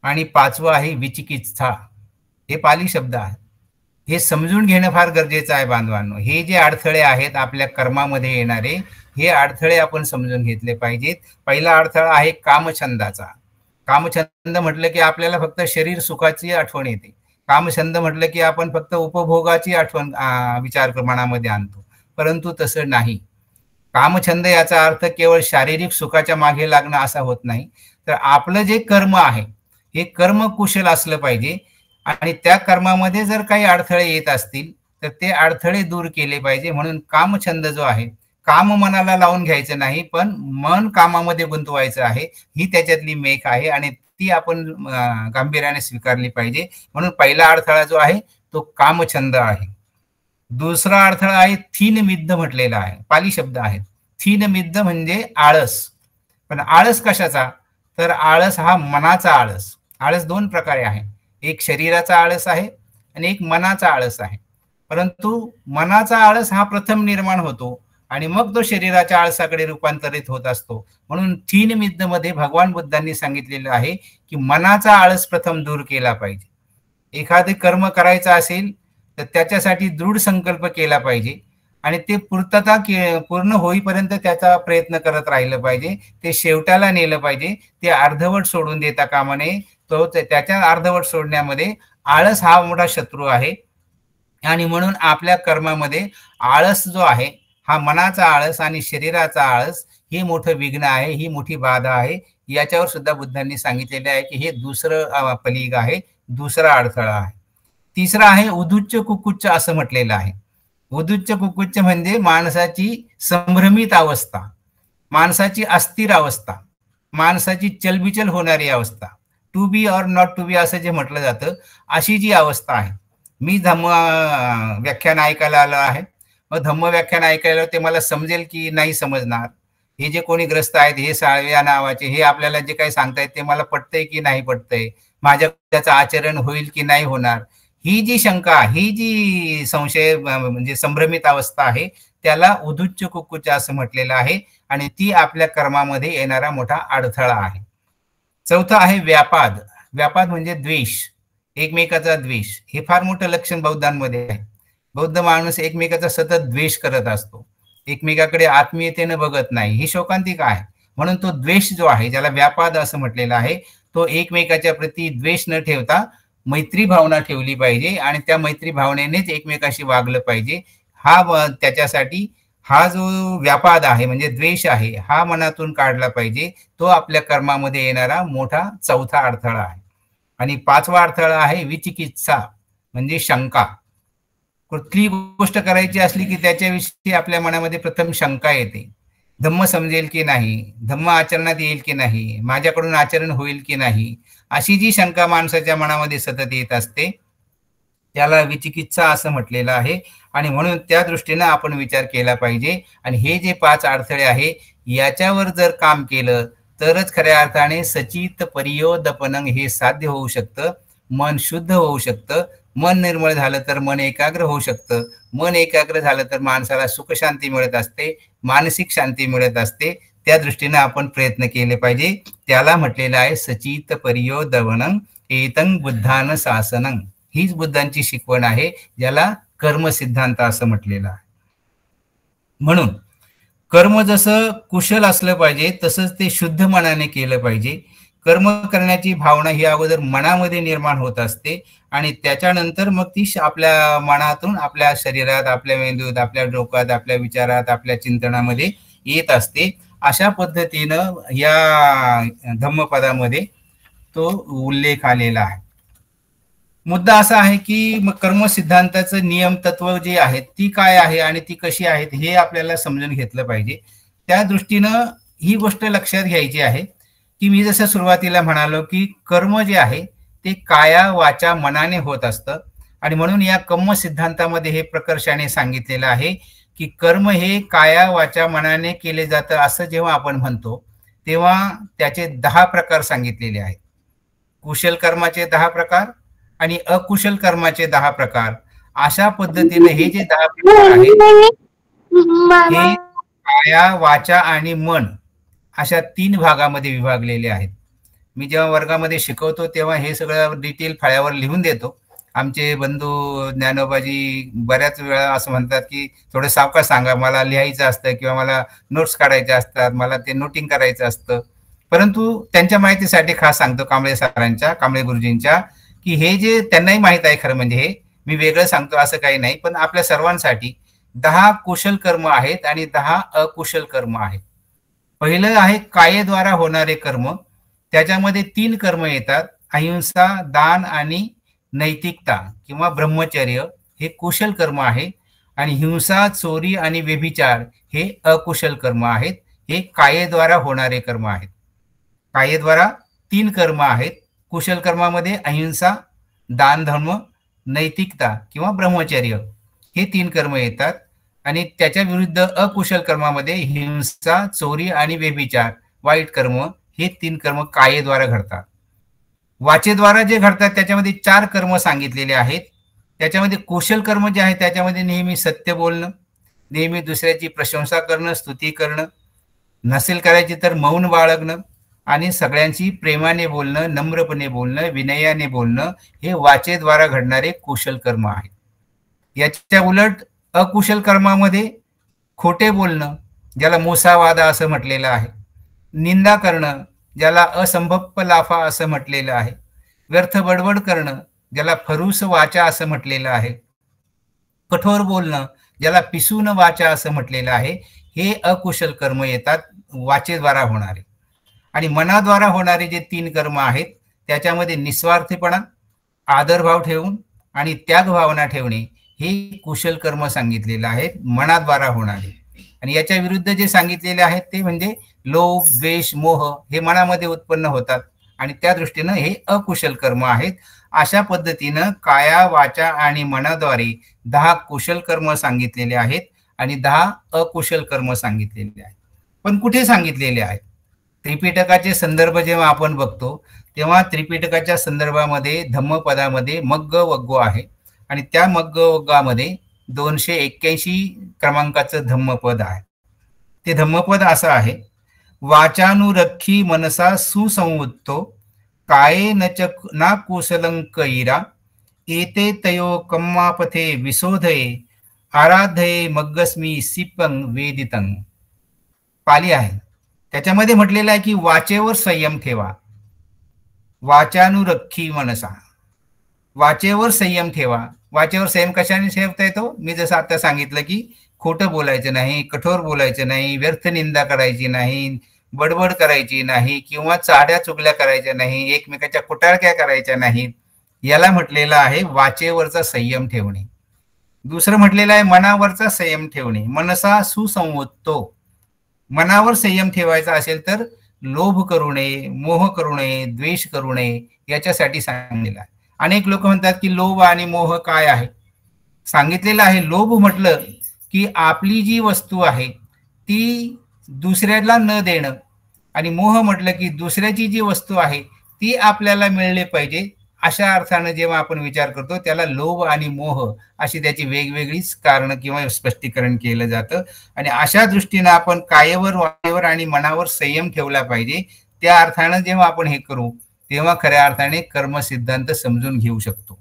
आणि 5वं आहे विचिकित्सा. हे पाली शब्द आहेत. हे समजून घेणं फार गरजेचं आहे बांधवांनो. हे जे अडथळे आहेत आपल्या कर्मामध्ये येणारे, हे अडथळे आपण समजून घेतले पाहिजेत. पहिला अडथळा आहे कामछंदाचा. कामछंद म्हटलं की आपल्याला फक्त शरीर सुखाची आठवण येते. कामछंद म्हटलं की आपण फक्त उपभोगाची आठवण विचार मनामध्ये आणतो, परंतु तसं नाही. कामछंद याचा अर्थ केवळ शारीरिक सुखाच्या मागे लागणं असा होत नाही, तर आपलं जे कर्म आहे हे कर्म कुशल असलं पाहिजे. आणि त्या कर्मामध्ये जर काही अडथळे येत असतील तर ते अडथळे दूर केले पाहिजे. म्हणून कामछंद जो आहे, काम मनाला लावून घ्यायचं नाही, पण मन कामामध्ये गुंतवायचं आहे, ही त्याच्यातली मेख आहे आणि ती आपण गांभीर्याने स्वीकारली पाहिजे. म्हणून पहिला अडथळा जो आहे तो कामछंद आहे. दुसरा अडथळा आहे थीनमिद्ध म्हटलेला आहे, पाली शब्द आहे. थीनमिद्ध म्हणजे आळस. पण आळस कशाचा, तर आळस हा मनाचा आळस. आळस 2 प्रकारे आहे, एक शरीराचा आळस आहे आणि एक मनाचा आळस आहे. परंतु मनाचा आळस हा प्रथम निर्माण होतो आणि मग तो शरीराच्या आळसाकडे रूपांतरित होत असतो. म्हणून थीन मिद्द मध्ये भगवान बुद्धांनी सांगितलेलं आहे की मनाचा आळस प्रथम दूर केला पाहिजे. एखादे कर्म करायचं असेल तर त्याच्यासाठी दृढ संकल्प केला पाहिजे आणि ते पूर्ण होईपर्यंत त्याचा प्रयत्न करत राहिलं पाहिजे. ते शेवटाला नेलं पाहिजे. ते अर्धवट सोडून देता कामा नये. त्याच्या अर्धवट सोडण्यामध्ये आळस हा मोठा शत्रू आहे आणि म्हणून आपल्या कर्मामध्ये आळस जो आहे हा मनाचा आळस आणि शरीराचा आळस हे मोठं विघ्न आहे, ही मोठी बाधा आहे. याच्यावर सुद्धा बुद्धांनी सांगितलेले आहे की हे दुसरं पलीग आहे, दुसरा अडथळा आहे. तिसरा आहे उदुच्च कुकुच्च असं म्हटलेलं आहे. उदुच्च कुकुच्च म्हणजे माणसाची संभ्रमित अवस्था, माणसाची अस्थिर अवस्था, माणसाची चलबिचल होणारी अवस्था, to be or not to be असं जे म्हटलं जातं, अशी जी अवस्था आहे. मी धम्म व्याख्यान ऐकायला आलो आहे. मग धम्म व्याख्यान ऐकायला ते मला समजेल की नाही समजणार. हे जे कोणी ग्रस्त आहेत हे साळव्या नावाचे हे आपल्याला जे काही सांगतायत ते मला पटतंय की नाही पटतंय, माझ्या त्याचं आचरण होईल की नाही होणार, ही जी शंका, ही जी संशय म्हणजे संभ्रमित अवस्था आहे त्याला उदुच्च कुकुच्च असं म्हटलेलं आहे आणि ती आपल्या कर्मामध्ये येणारा मोठा अडथळा आहे. चौथा आहे व्यापाद. व्यापाद म्हणजे द्वेष, एकमेकाचा द्वेष. हे फार मोठं लक्षण बौद्धांमध्ये आहे. बौद्ध माणूस एकमेकाचा सतत द्वेष करत असतो, एकमेकाकडे आत्मीयतेने बघत नाही. ही शोकांतिका आहे. म्हणून तो द्वेष जो आहे ज्याला व्यापाद असं म्हटलेलं आहे तो एकमेकाच्या प्रती द्वेष न ठेवता मैत्री भावना ठेवली पाहिजे आणि त्या मैत्री भावनेनेच एकमेकाशी वागलं पाहिजे. त्याच्यासाठी हा जो व्यापाद आहे म्हणजे द्वेष आहे हा मनातून काढला पाहिजे. तो आपल्या कर्मामध्ये येणारा मोठा चौथा अडथळा आहे. आणि पाचवा अडथळा आहे विचिकित्सा म्हणजे शंका. कुठली गोष्ट करायची असली की त्याच्याविषयी आपल्या मनामध्ये प्रथम शंका येते. धम्म समजेल की नाही, धम्म आचरणात येईल की नाही, माझ्याकडून आचरण होईल की नाही, अशी जी शंका माणसाच्या मनामध्ये सतत येत असते त्याला विचिकित्सा असं म्हटलेलं आहे. आणि म्हणून त्या दृष्टीनं आपण विचार केला पाहिजे. आणि हे जे 5 अडथळे आहे याच्यावर जर काम केलं तरच खऱ्या अर्थाने सचित परियोदपनं हे साध्य होऊ शकतं. मन शुद्ध होऊ शकतं. मन निर्मळ झालं तर मन एकाग्र होऊ शकतं. मन एकाग्र झालं तर माणसाला सुख शांती मिळत असते, मानसिक शांती मिळत असते. त्या दृष्टीने आपण प्रयत्न केले पाहिजे. त्याला म्हटलेलं आहे सचित परियोदवनं एतं बुद्धान शासनं. हीच बुद्धांची शिकवण आहे ज्याला कर्म सिद्धांत असं म्हटलेलं आहे. म्हणून कर्म जसं कुशल असलं पाहिजे तसंच ते शुद्ध मनाने केलं पाहिजे. कर्म करण्याची भावना ही अगोदर मनामध्ये निर्माण होत असते आणि त्याच्यानंतर मग ती आपल्या मनातून आपल्या शरीरात, आपल्या मेंदूत, आपल्या डोक्यात, आपल्या विचारात, आपल्या चिंतनामध्ये येत असते. अशा पद्धतीनं या धम्मपदामध्ये तो उल्लेख आलेला आहे. मुद्दा असा आहे की मग कर्म सिद्धांताचं नियम तत्व जे आहेत ती काय आहे आणि ती कशी आहेत हे आपल्याला समजून घेतलं पाहिजे. त्या दृष्टीनं ही गोष्ट लक्षात घ्यायची आहे की मी जसं सुरुवातीला म्हणालो की कर्म जे आहे ते काया वाचा मनाने होत असतं आणि म्हणून या कर्म सिद्धांतामध्ये हे प्रकर्षाने सांगितलेलं आहे की कर्म हे काया वाचा मनाने केले जातं असं जेव्हा आपण म्हणतो तेव्हा त्याचे 10 प्रकार सांगितलेले आहेत. कुशल कर्माचे 10 प्रकार आणि अकुशल कर्माचे 10 प्रकार. अशा पद्धतीने हे जे 10 प्रकार आहेत हे काया वाचा आणि मन अशा 3 भागामध्ये विभागलेले आहेत. मी जेव्हा वर्गामध्ये शिकवतो तेव्हा हे सगळं डिटेल फळ्यावर लिहून देतो. आमचे बंधू ज्ञानोबाजी बऱ्याच वेळा असं म्हणतात की थोडं सावकाश सांगा, मला लिहायचं असतं किंवा मला नोट्स काढायच्या असतात, मला ते नोटिंग करायचं असतं. परंतु त्यांच्या माहितीसाठी खास सांगतो कांबळे सरांच्या, कांबळे गुरुजींच्या, की हे जे त्यांनाही माहित आहे खरं म्हणजे हे मी वेगळं सांगतो असं काही नाही, पण आपल्या सर्वांसाठी 10 कुशल कर्म आहेत आणि 10 अकुशल कर्म आहेत. पहिलं आहे कायेद्वारा होणारे कर्म. त्याच्यामध्ये 3 कर्म येतात, अहिंसा, दान आणि नैतिकता किंवा ब्रह्मचर्य हे कुशल कर्म आहे आणि हिंसा, चोरी आणि व्यभिचार हे अकुशल कर्म आहेत. हे कायेद्वारा होणारे कर्म आहेत. कायेद्वारा 3 कर्म आहेत. कुशल कर्मामध्ये अहिंसा, दान धर्म, नैतिकता किंवा ब्रह्मचर्य हे 3 कर्म येतात आणि त्याच्या विरुद्ध अकुशल कर्मामध्ये हिंसा, चोरी आणि व्यभिचार वाईट कर्म हे 3 कर्म कायेद्वारा घडतात. वाचेद्वारा जे घडतात त्याच्यामध्ये 4 कर्म सांगितलेले आहेत. त्याच्यामध्ये कुशल कर्म जे आहे त्याच्यामध्ये नेहमी सत्य बोलणं, नेहमी दुसऱ्याची प्रशंसा करणं, स्तुती करणं, नसेल करायची तर मौन बाळगणं आणि सगळ्यांशी प्रेमाने बोलणं, नम्रपणे बोलणं, विनयाने बोलणं हे वाचेद्वारा घडणारे कुशल कर्म आहे. याच्या उलट अकुशल कर्मामध्ये खोटे बोलणं, ज्याला मोसावादा असं म्हटलेलं आहे, निंदा करणं, ज्याला असंभप्प लाफा असं म्हटलेलं आहे, व्यर्थ बडबड करणं, ज्याला फरूस वाचा असं म्हटलेलं आहे, कठोर बोलणं, ज्याला पिसून वाचा असं म्हटलेलं आहे, हे अकुशल कर्म येतात वाचेद्वारा होणारे. आणि मनाद्वारा होणारे जे 3 कर्म आहेत त्याच्यामध्ये निस्वार्थीपणा, आदरभाव ठेवून आणि त्याग भावना ठेवणे हे कुशल कर्म सांगितलेले आहेत मनाद्वारा होणारे. आणि याच्या विरुद्ध जे सांगितलेले आहेत ते म्हणजे लोभ, द्वेष, मोह हे मनामध्ये उत्पन्न होतात आणि त्या दृष्टीनं हे अकुशल कर्म आहेत. अशा पद्धतीनं काया, वाचा आणि मनाद्वारे 10 कुशल कर्म सांगितलेले आहेत आणि 10 अकुशल कर्म सांगितलेले आहेत. पण कुठे सांगितलेले आहेत? त्रिपिटकाचे संदर्भ जेव्हा आपण बघतो तेव्हा त्रिपिटकाच्या संदर्भामध्ये धम्मपदामध्ये मग्ग वग्गो आहे आणि त्या मग्ग वग्गामध्ये 281 क्रमांकाचं धम्मपद आहे. ते धम्मपद असं आहे, वाचानुरक्षी मनसा सुसंवृत्तो काये ना कुशलंकैरा एते तयो कम्मापथे विशोधये आराधये मग्गस्मी सिपं वेदितं. पाली आहे. त्याच्यामध्ये म्हटलेलं आहे की वाचेवर संयम ठेवा. वाचानुरक्षी मनसा, वाचेवर संयम ठेवा. वाचेवर संयम कशाने ठेवता येतो? मी जसं आता सांगितलं की खोटं बोलायचं नाही, कठोर बोलायचं नाही, व्यर्थ निंदा करायची नाही, बडबड करायची नाही किंवा चाड्या चुगल्या करायच्या नाही, एकमेकाच्या कुटाळक्या करायच्या नाहीत. याला म्हटलेलं आहे वाचेवरचा संयम ठेवणे. दुसरं म्हटलेलं आहे मनावरचा संयम ठेवणे. मनसा सुसंवत्तो, मनावर संयम ठेवायचा असेल तर लोभ करू नये, मोह करू नये, द्वेष करू नये याच्यासाठी सांगितलेलं आहे. अनेक लोक म्हणतात की लोभ आणि मोह काय आहे? सांगितलेलं आहे लोभ म्हटलं की आपली जी वस्तू आहे ती दुसऱ्याला न देणं आणि मोह म्हटलं की दुसऱ्याची जी वस्तू आहे ती आपल्याला मिळले पाहिजे. अशा अर्थानं जेव्हा आपण विचार करतो त्याला लोभ आणि मोह अशी त्याची वेगवेगळीच कारण किंवा स्पष्टीकरण केलं जातं. आणि अशा दृष्टीनं आपण कायेवर, वाणीवर आणि मनावर संयम ठेवला पाहिजे. त्या अर्थानं जेव्हा आपण हे करू तेव्हा खऱ्या अर्थाने कर्म सिद्धांत समजून घेऊ शकतो.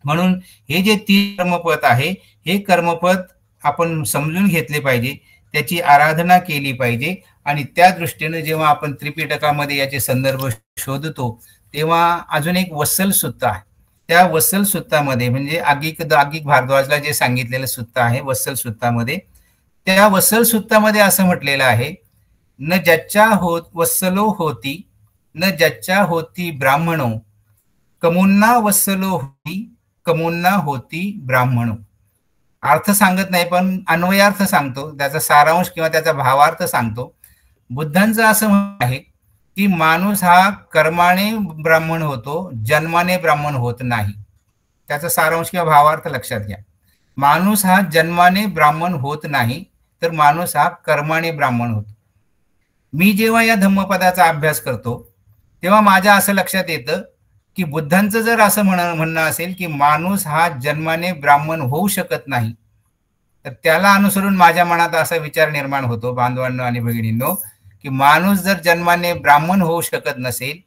म्हणून हे जे 3 कर्मपद आहे हे कर्मपद आपण समजून घेतले पाहिजे, त्याची आराधना केली पाहिजे. आणि त्या दृष्टीनं जेव्हा आपण त्रिपिटकामध्ये याचे संदर्भ शोधतो तेव्हा अजून एक वत्सल सुत्त आहे. त्या वत्सल सुत्तामध्ये म्हणजे आगिक भारद्वाजला जे सांगितलेलं सुत्त आहे वत्सल सुत्तामध्ये, त्या वत्सल सुत्तामध्ये असं म्हटलेलं आहे, न ज्याच्या वत्सलो होती न ज्याच्या होती ब्राह्मणो कमुन्ना वत्सलो होती कमुन्ना होती ब्राह्मणो. अर्थ सांगत नाही पण अन्वयार्थ सांगतो, त्याचा सारांश किंवा त्याचा भावार्थ सांगतो. बुद्धांचं असं म्हणणं आहे की माणूस हा कर्माने ब्राह्मण होतो, जन्माने ब्राह्मण होत नाही. त्याचा सारांश किंवा भावार्थ लक्षात घ्या. माणूस हा जन्माने ब्राह्मण होत नाही, तर माणूस हा कर्माने ब्राह्मण होतो. मी जेव्हा या धम्मपदाचा अभ्यास करतो तेव्हा माझ्या असं लक्षात येतं की बुद्धांचं जर असं म्हणणं असेल की माणूस हा जन्माने ब्राह्मण होऊ शकत नाही, तर त्याला अनुसरून माझ्या मनात असा विचार निर्माण होतो बांधवांनो आणि भगिनींनो की माणूस जर जन्माने ब्राह्मण होऊ शकत नसेल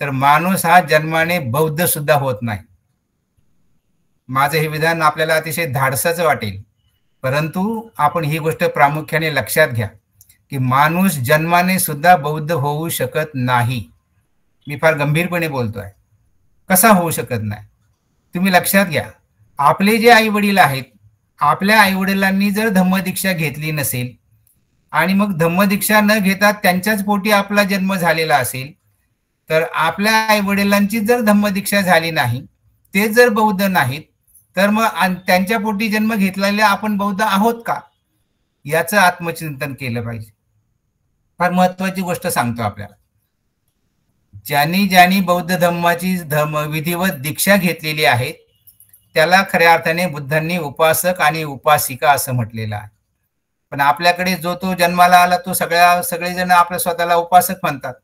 तर माणूस हा जन्माने बौद्ध सुद्धा होत नाही. माझं हे विधान आपल्याला अतिशय धाडसाचं वाटेल, परंतु आपण ही गोष्ट प्रामुख्याने लक्षात घ्या की माणूस जन्माने सुद्धा बौद्ध होऊ शकत नाही. मी फार गंभीरपणे बोलतोय. कसा होऊ शकत नाही? तुम्ही लक्षात घ्या, आपले जे आई वडील आहेत, आपल्या आई वडिलांनी जर धम्मदीक्षा घेतली नसेल आणि मग धम्मदीक्षा न घेता त्यांच्याच पोटी आपला जन्म झालेला असेल, तर आपल्या आई वडिलांची जर धम्मदीक्षा झाली नाही, ते जर बौद्ध नाहीत, तर मग त्यांच्या पोटी जन्म घेतलेले आपण बौद्ध आहोत का? याचं आत्मचिंतन केलं पाहिजे. फार महत्वाची गोष्ट सांगतो आपल्याला. ज्यांनी ज्यांनी बौद्ध धम्माची विधिवत दीक्षा घेतलेली आहे त्याला खऱ्या अर्थाने बुद्धांनी उपासक आणि उपासिका असं म्हटलेलं आहे. पण आपल्याकडे जो तो जन्माला आला तो सगळेजण आपल्या स्वतःला उपासक म्हणतात.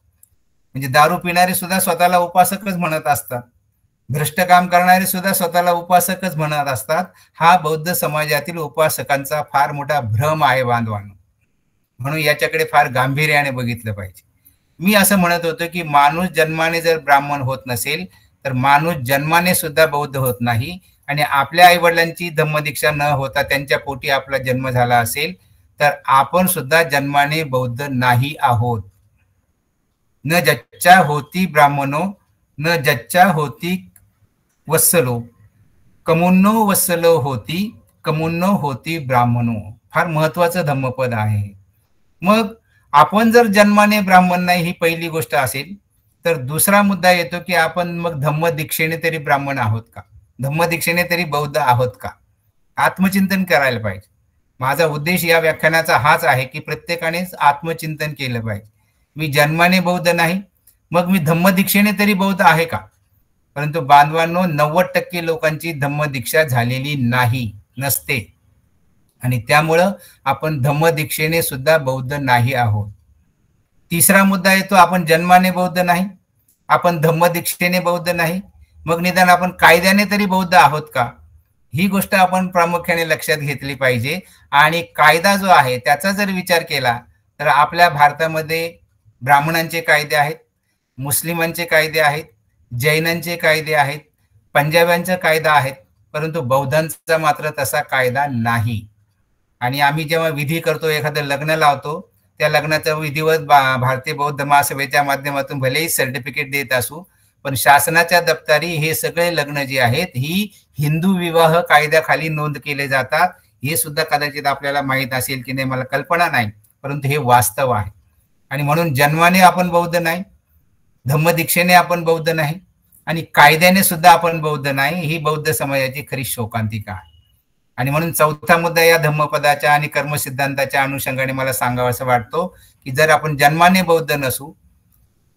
म्हणजे दारू पिणारे सुद्धा स्वतःला उपासकच म्हणत असतात. भ्रष्ट काम करणारे सुद्धा स्वतःला उपासकच म्हणत असतात. हा बौद्ध समाजातील उपासकांचा फार मोठा भ्रम आहे बांधवांनो. म्हणून याच्याकडे फार गांभीर्याने बघितलं पाहिजे. मी असं म्हणत होतो की माणूस जन्माने जर ब्राह्मण होत नसेल तर माणूस जन्माने सुद्धा बौद्ध होत नाही. आणि आपल्या आई वडिलांची धम्मदीक्षा न होता त्यांच्या पोटी आपला जन्म झाला असेल तर आपण सुद्धा जन्माने बौद्ध नाही आहोत. न जच्चा होती ब्राह्मणो न जच्चा होती वत्सलो कमुन्नो वत्सलो होती कमुन्नो होती ब्राह्मणो. फार महत्वाचं धम्मपद आहे. मग आपण जर जन्माने ब्राह्मण नाही ही पहिली गोष्ट असेल तर दुसरा मुद्दा येतो की आपण मग धम्मदीक्षेने तरी ब्राह्मण आहोत का, धम्मदीक्षेने तरी बौद्ध आहोत का. आत्मचिंतन करायला पाहिजे. माझा उद्देश या व्याख्यानाचा हाच आहे की प्रत्येकानेच आत्मचिंतन केलं पाहिजे. मी जन्माने बौद्ध नाही मग मी धम्मदीक्षेने तरी बौद्ध आहे का. परंतु बांधवांनो 90% लोकांची धम्मदीक्षा झालेली नाही, नसते. आणि त्यामुळं आपण धम्मदीक्षेने सुद्धा बौद्ध नाही आहोत. तिसरा मुद्दा येतो आपण जन्माने बौद्ध नाही, आपण धम्मदीक्षेने बौद्ध नाही, मग निदान आपण कायद्याने तरी बौद्ध आहोत का. ही गोष्ट आपण प्रामुख्याने लक्षात घेतली पाहिजे. आणि कायदा जो आहे त्याचा जर विचार केला तर आपल्या भारतामध्ये ब्राह्मणांचे कायदे आहेत, मुस्लिमांचे कायदे आहेत, जैनांचे कायदे आहेत, पंजाब्यांचा कायदा आहेत, परंतु बौद्धांचा मात्र तसा कायदा नाही. आणि आम्ही जेव्हा विधी करतो, एखादं लग्न लावतो, त्या लग्नाचा विधिवत भारतीय बौद्ध महासभेच्या माध्यमातून भलेही सर्टिफिकेट देत असू, पण शासनाच्या दप्तरी हे सगळे लग्न जे आहेत ही हिंदू विवाह कायद्याखाली नोंद केले जातात. हे सुद्धा कदाचित आपल्याला माहीत असेल की नाही मला कल्पना नाही, परंतु हे वास्तव आहे. आणि म्हणून जन्माने आपण बौद्ध नाही, धम्मदीक्षेने आपण बौद्ध नाही आणि कायद्याने सुद्धा आपण बौद्ध नाही. ही बौद्ध समाजाची खरी शोकांतिका आहे. आणि म्हणून चौथा मुद्दा या धम्मपदाच्या आणि कर्मसिद्धांताच्या अनुषंगाने मला सांगावा असं वाटतो की जर आपण जन्माने बौद्ध नसू,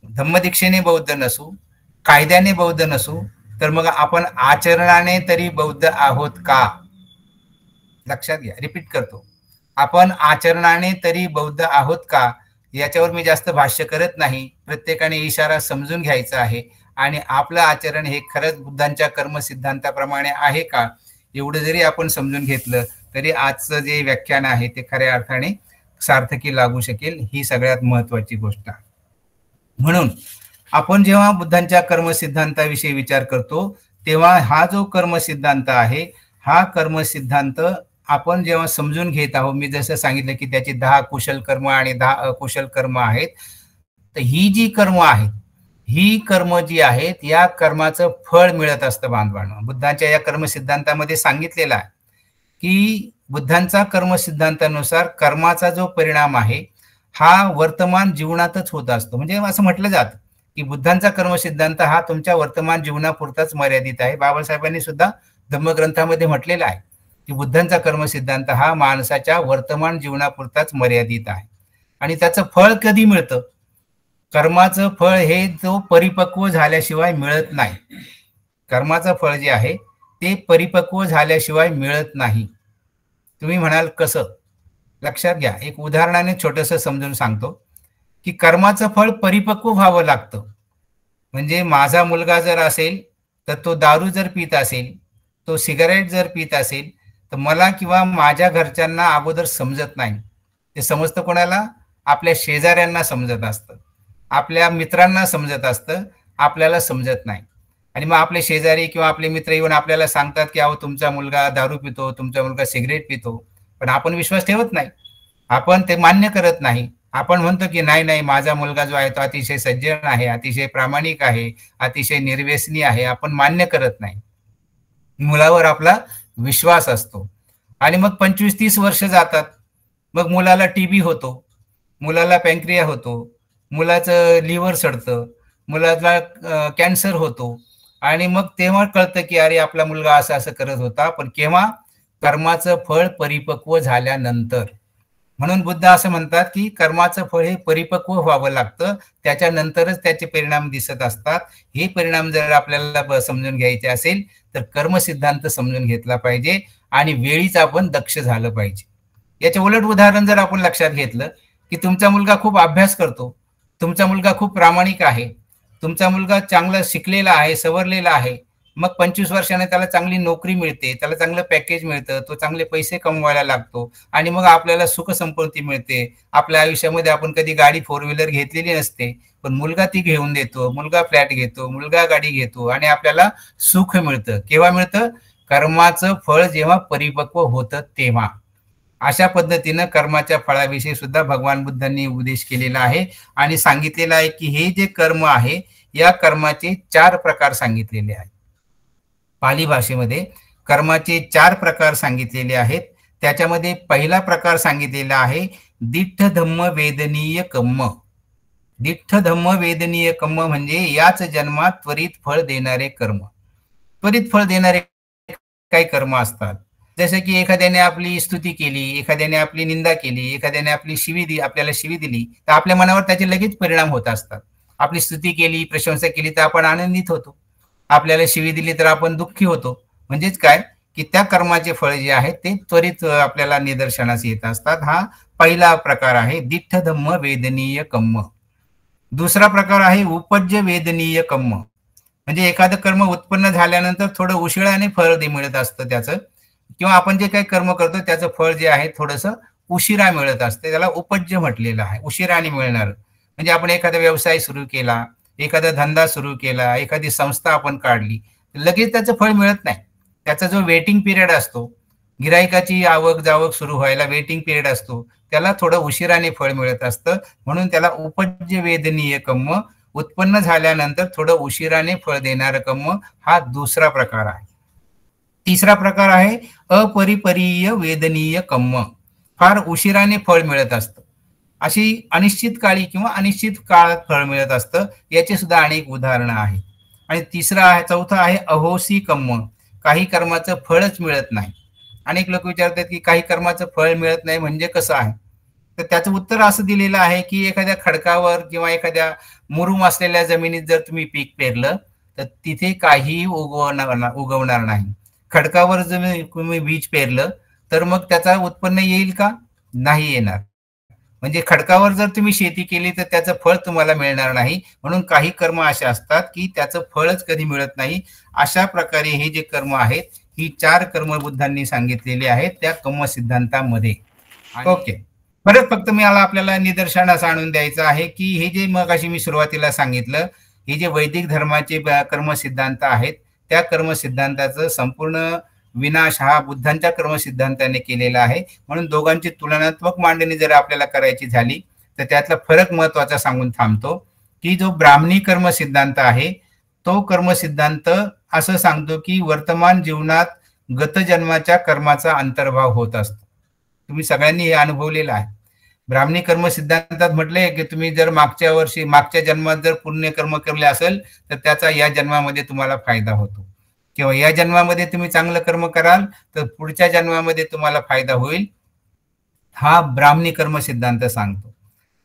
धम्मदीक्षेने बौद्ध नसू, कायद्याने बौद्ध नसू, तर मग आपण आचरणाने तरी बौद्ध आहोत का. लक्षात घ्या, रिपीट करतो, आपण आचरणाने तरी बौद्ध आहोत का. याच्यावर मी जास्त भाष्य करत नाही. प्रत्येकाने इशारा समजून घ्यायचा आहे आणि आपलं आचरण हे खरंच बुद्धांच्या कर्मसिद्धांताप्रमाणे आहे का, एवढं जरी आपण समजून घेतलं तरी आजचं जे व्याख्यान आहे ते खऱ्या अर्थाने सार्थकी लागू शकेल. ही सगळ्यात महत्वाची गोष्ट आहे. म्हणून आपण जेव्हा बुद्धांच्या कर्मसिद्धांताविषयी विचार करतो तेव्हा हा जो कर्मसिद्धांत आहे हा कर्मसिद्धांत आपण जेव्हा समजून घेत आहोत, मी जसं सांगितलं की त्याची 10 कुशल कर्म आणि 10 अकुशल कर्म आहेत. तर ही जी कर्म आहेत, ही कर्म जी आहेत या कर्माचं फळ मिळत असतं बांधवांनो. बुद्धांच्या या कर्मसिद्धांतामध्ये सांगितलेलं आहे की बुद्धांचा कर्मसिद्धांतानुसार कर्माचा जो परिणाम आहे हा वर्तमान जीवनातच होत असतो. म्हणजे असं म्हटलं जातं की बुद्धांचा कर्मसिद्धांत हा तुमच्या वर्तमान जीवनापुरताच मर्यादित आहे. बाबासाहेबांनी सुद्धा धम्मग्रंथामध्ये म्हटलेलं आहे की बुद्धांचा कर्मसिद्धांत हा माणसाच्या वर्तमान जीवनापुरताच मर्यादित आहे. आणि त्याचं फळ कधी मिळतं, कर्माचं फळ हे तो परिपक्व झाल्याशिवाय मिळत नाही. कर्माचं फळ जे आहे ते परिपक्व झाल्याशिवाय मिळत नाही. तुम्ही म्हणाल कसं, लक्षात घ्या, एक उदाहरणाने छोटंसं समजून सांगतो की कर्माचं फळ परिपक्व व्हावं लागतं. म्हणजे माझा मुलगा जर असेल तर तो दारू जर पित असेल, तो सिगारेट जर पित असेल तर मला किंवा माझ्या घरच्यांना अगोदर समजत नाही. ते समजतं कोणाला, आपल्या शेजाऱ्यांना समजत असतं, आपल्या मित्रांना समजत असतं, आपल्याला समजत नाही. आणि मग आपले शेजारी किंवा आपले मित्र येऊन आपल्याला सांगतात की अहो तुमचा मुलगा दारू पितो, तुमचा मुलगा सिगरेट पितो. पण आपण विश्वास ठेवत नाही, आपण ते मान्य करत नाही. आपण म्हणतो की नाही नाही, माझा मुलगा जो आहे तो अतिशय सज्जन आहे, अतिशय प्रामाणिक आहे, अतिशय निर्व्यसनी आहे. आपण मान्य करत नाही, मुलावर आपला विश्वास असतो. आणि मग 25-30 वर्ष जातात, मग मुलाला टीबी होतो, मुलाला पॅन्क्रिया होतो, मुलाचं लिव्हर सडतं, मुलाला कॅन्सर होतो. आणि मग तेव्हा कळतं की अरे आपला मुलगा असं असं करत होता. पण केव्हा, कर्माचं फळ परिपक्व झाल्यानंतर. म्हणून बुद्ध असं म्हणतात की कर्माचं फळ हे परिपक्व व्हावं लागतं, त्याच्यानंतरच त्याचे परिणाम दिसत असतात. हे परिणाम जर आपल्याला समजून घ्यायचे असेल तर कर्मसिद्धांत समजून घेतला पाहिजे आणि वेळीच आपण दक्ष झालं पाहिजे. याचे उलट उदाहरण जर आपण लक्षात घेतलं की तुमचा मुलगा खूप अभ्यास करतो, तुमचा मुलगा खूप प्रामाणिक आहे, तुमचा मुलगा चांगला शिकलेला आहे, सवरलेला आहे, मग 25 वर्षाने त्याला चांगली नोकरी मिळते, त्याला चांगलं पॅकेज मिळतं, तो चांगले पैसे कमवायला लागतो आणि मग आपल्याला सुख संपत्ती मिळते. आपल्या आयुष्यामध्ये आपण कधी गाडी फोर व्हीलर घेतलेली नसते, पण मुलगा ती घेऊन देतो, मुलगा फ्लॅट घेतो, मुलगा गाडी घेतो आणि आपल्याला सुख मिळतं. केव्हा मिळतं? कर्माचं फळ जेव्हा परिपक्व होतं तेव्हा. अशा पद्धतीनं कर्माच्या फळाविषयी सुद्धा भगवान बुद्धांनी उपदेश केलेला आहे आणि सांगितलेलं आहे की हे जे कर्म आहे, या कर्माचे 4 प्रकार सांगितलेले आहेत. पाली भाषेमध्ये कर्माचे 4 प्रकार सांगितलेले आहेत. त्याच्यामध्ये पहिला प्रकार सांगितलेला आहे दिठ्ठ धम्म वेदनीय कर्म. दिठ्ठ धम्म वेदनीय कर्म म्हणजे याच जन्मात त्वरित फळ देणारे कर्म. त्वरित फळ देणारे काही कर्म असतात. जसं की एखाद्याने आपली स्तुती केली, एखाद्याने आपली निंदा केली, एखाद्याने आपल्याला शिवी दिली, तर आपल्या मनावर त्याचे लगेच परिणाम होत असतात. आपली स्तुती केली, प्रशंसा केली तर आपण आनंदित होतो. आपल्याला शिवी दिली तर आपण दुःखी होतो. म्हणजेच काय की त्या कर्माचे फळ जे आहे ते त्वरित आपल्याला निदर्शनास येत असतात. हा पहिला प्रकार आहे दिठ्ठ धम्म वेदनीय कर्म. दुसरा प्रकार आहे उपज्य वेदनीय कर्म. म्हणजे एखादं कर्म उत्पन्न झाल्यानंतर थोडं उशिराने फळ मिळत असतं त्याचं, किंवा आपण जे काही कर्म करतो त्याचं फळ जे आहे थोडंसं उशिरा मिळत असते. त्याला उपज्य म्हटलेलं आहे, उशिराने मिळणार. म्हणजे आपण एखादा व्यवसाय सुरू केला, एखादा धंदा सुरू केला, एखादी संस्था आपण काढली, लगेच त्याचं फळ मिळत नाही. त्याचा जो वेटिंग पिरियड असतो, गिरायकाची आवक जावक सुरू व्हायला वेटिंग पिरियड असतो, त्याला थोडं उशिराने फळ मिळत असतं. म्हणून त्याला उपज्य वेदनीय कर्म, उत्पन्न झाल्यानंतर थोडं उशिराने फळ देणारं कर्म, हा दुसरा प्रकार आहे. तिसरा प्रकार आहे अपरिपरीय वेदनीय कर्म. फार उशिराने फळ मिळत असतं. अशी अनिश्चित काळी किंवा अनिश्चित काळात फळ मिळत असतं. याचे सुद्धा अनेक उदाहरणं आहेत. आणि चौथा आहे अहोसी कर्म. काही कर्माचं फळच मिळत नाही. अनेक लोक विचारतात की काही कर्माचं फळ मिळत नाही म्हणजे कसं आहे? तर त्याचं उत्तर असं दिलेलं आहे की एखाद्या खडकावर किंवा एखाद्या मुरुम असलेल्या जमिनीत जर तुम्ही पीक पेरलं तर तिथे काहीही उगवणार नाही. खडकावर जर तुम्ही बीज पेरलं तर मग त्याचा उत्पन्न येईल का? नाही येणार. म्हणजे खडकावर जर तुम्ही शेती केली तर त्याचं फळ तुम्हाला मिळणार नाही. म्हणून काही कर्म असे असतात की त्याचं फळच कधी मिळत नाही. अशा प्रकारे हे जे कर्म आहेत, ही 4 कर्म बुद्धांनी सांगितलेली आहेत त्या कर्म सिद्धांतामध्ये. ओके, परत फक्त मला आपल्याला निदर्शनास आणून द्यायचं आहे की हे जे मगाशी मी सुरुवातीला सांगितलं, हे जे वैदिक धर्माचे कर्म सिद्धांत आहेत, त्या कर्म सिद्धांताचं संपूर्ण विनाश हा बुद्धांच्या कर्म सिद्धांताने केलेला आहे. म्हणून दोघांची तुलनात्मक मांडणी जर आपल्याला करायची झाली तर त्यातला फरक महत्वाचा सांगून थांबतो की जो ब्राह्मणी कर्म सिद्धांत आहे तो कर्म सिद्धांत असं सांगतो की वर्तमान जीवनात गत जन्माच्या कर्माचा अंतर्भाव होत असतो. तुम्ही सगळ्यांनी हे अनुभवलेलं आहे. ब्राह्मणी कर्म सिद्धांतात म्हटलंय की तुम्ही जर मागच्या जन्मात जर पुण्य कर्म केले असेल तर त्याचा या जन्मामध्ये तुम्हाला फायदा होतो, किंवा या जन्मामध्ये तुम्ही चांगलं कर्म कराल तर पुढच्या जन्मामध्ये तुम्हाला फायदा होईल. हा ब्राह्मणी कर्म सिद्धांत सांगतो.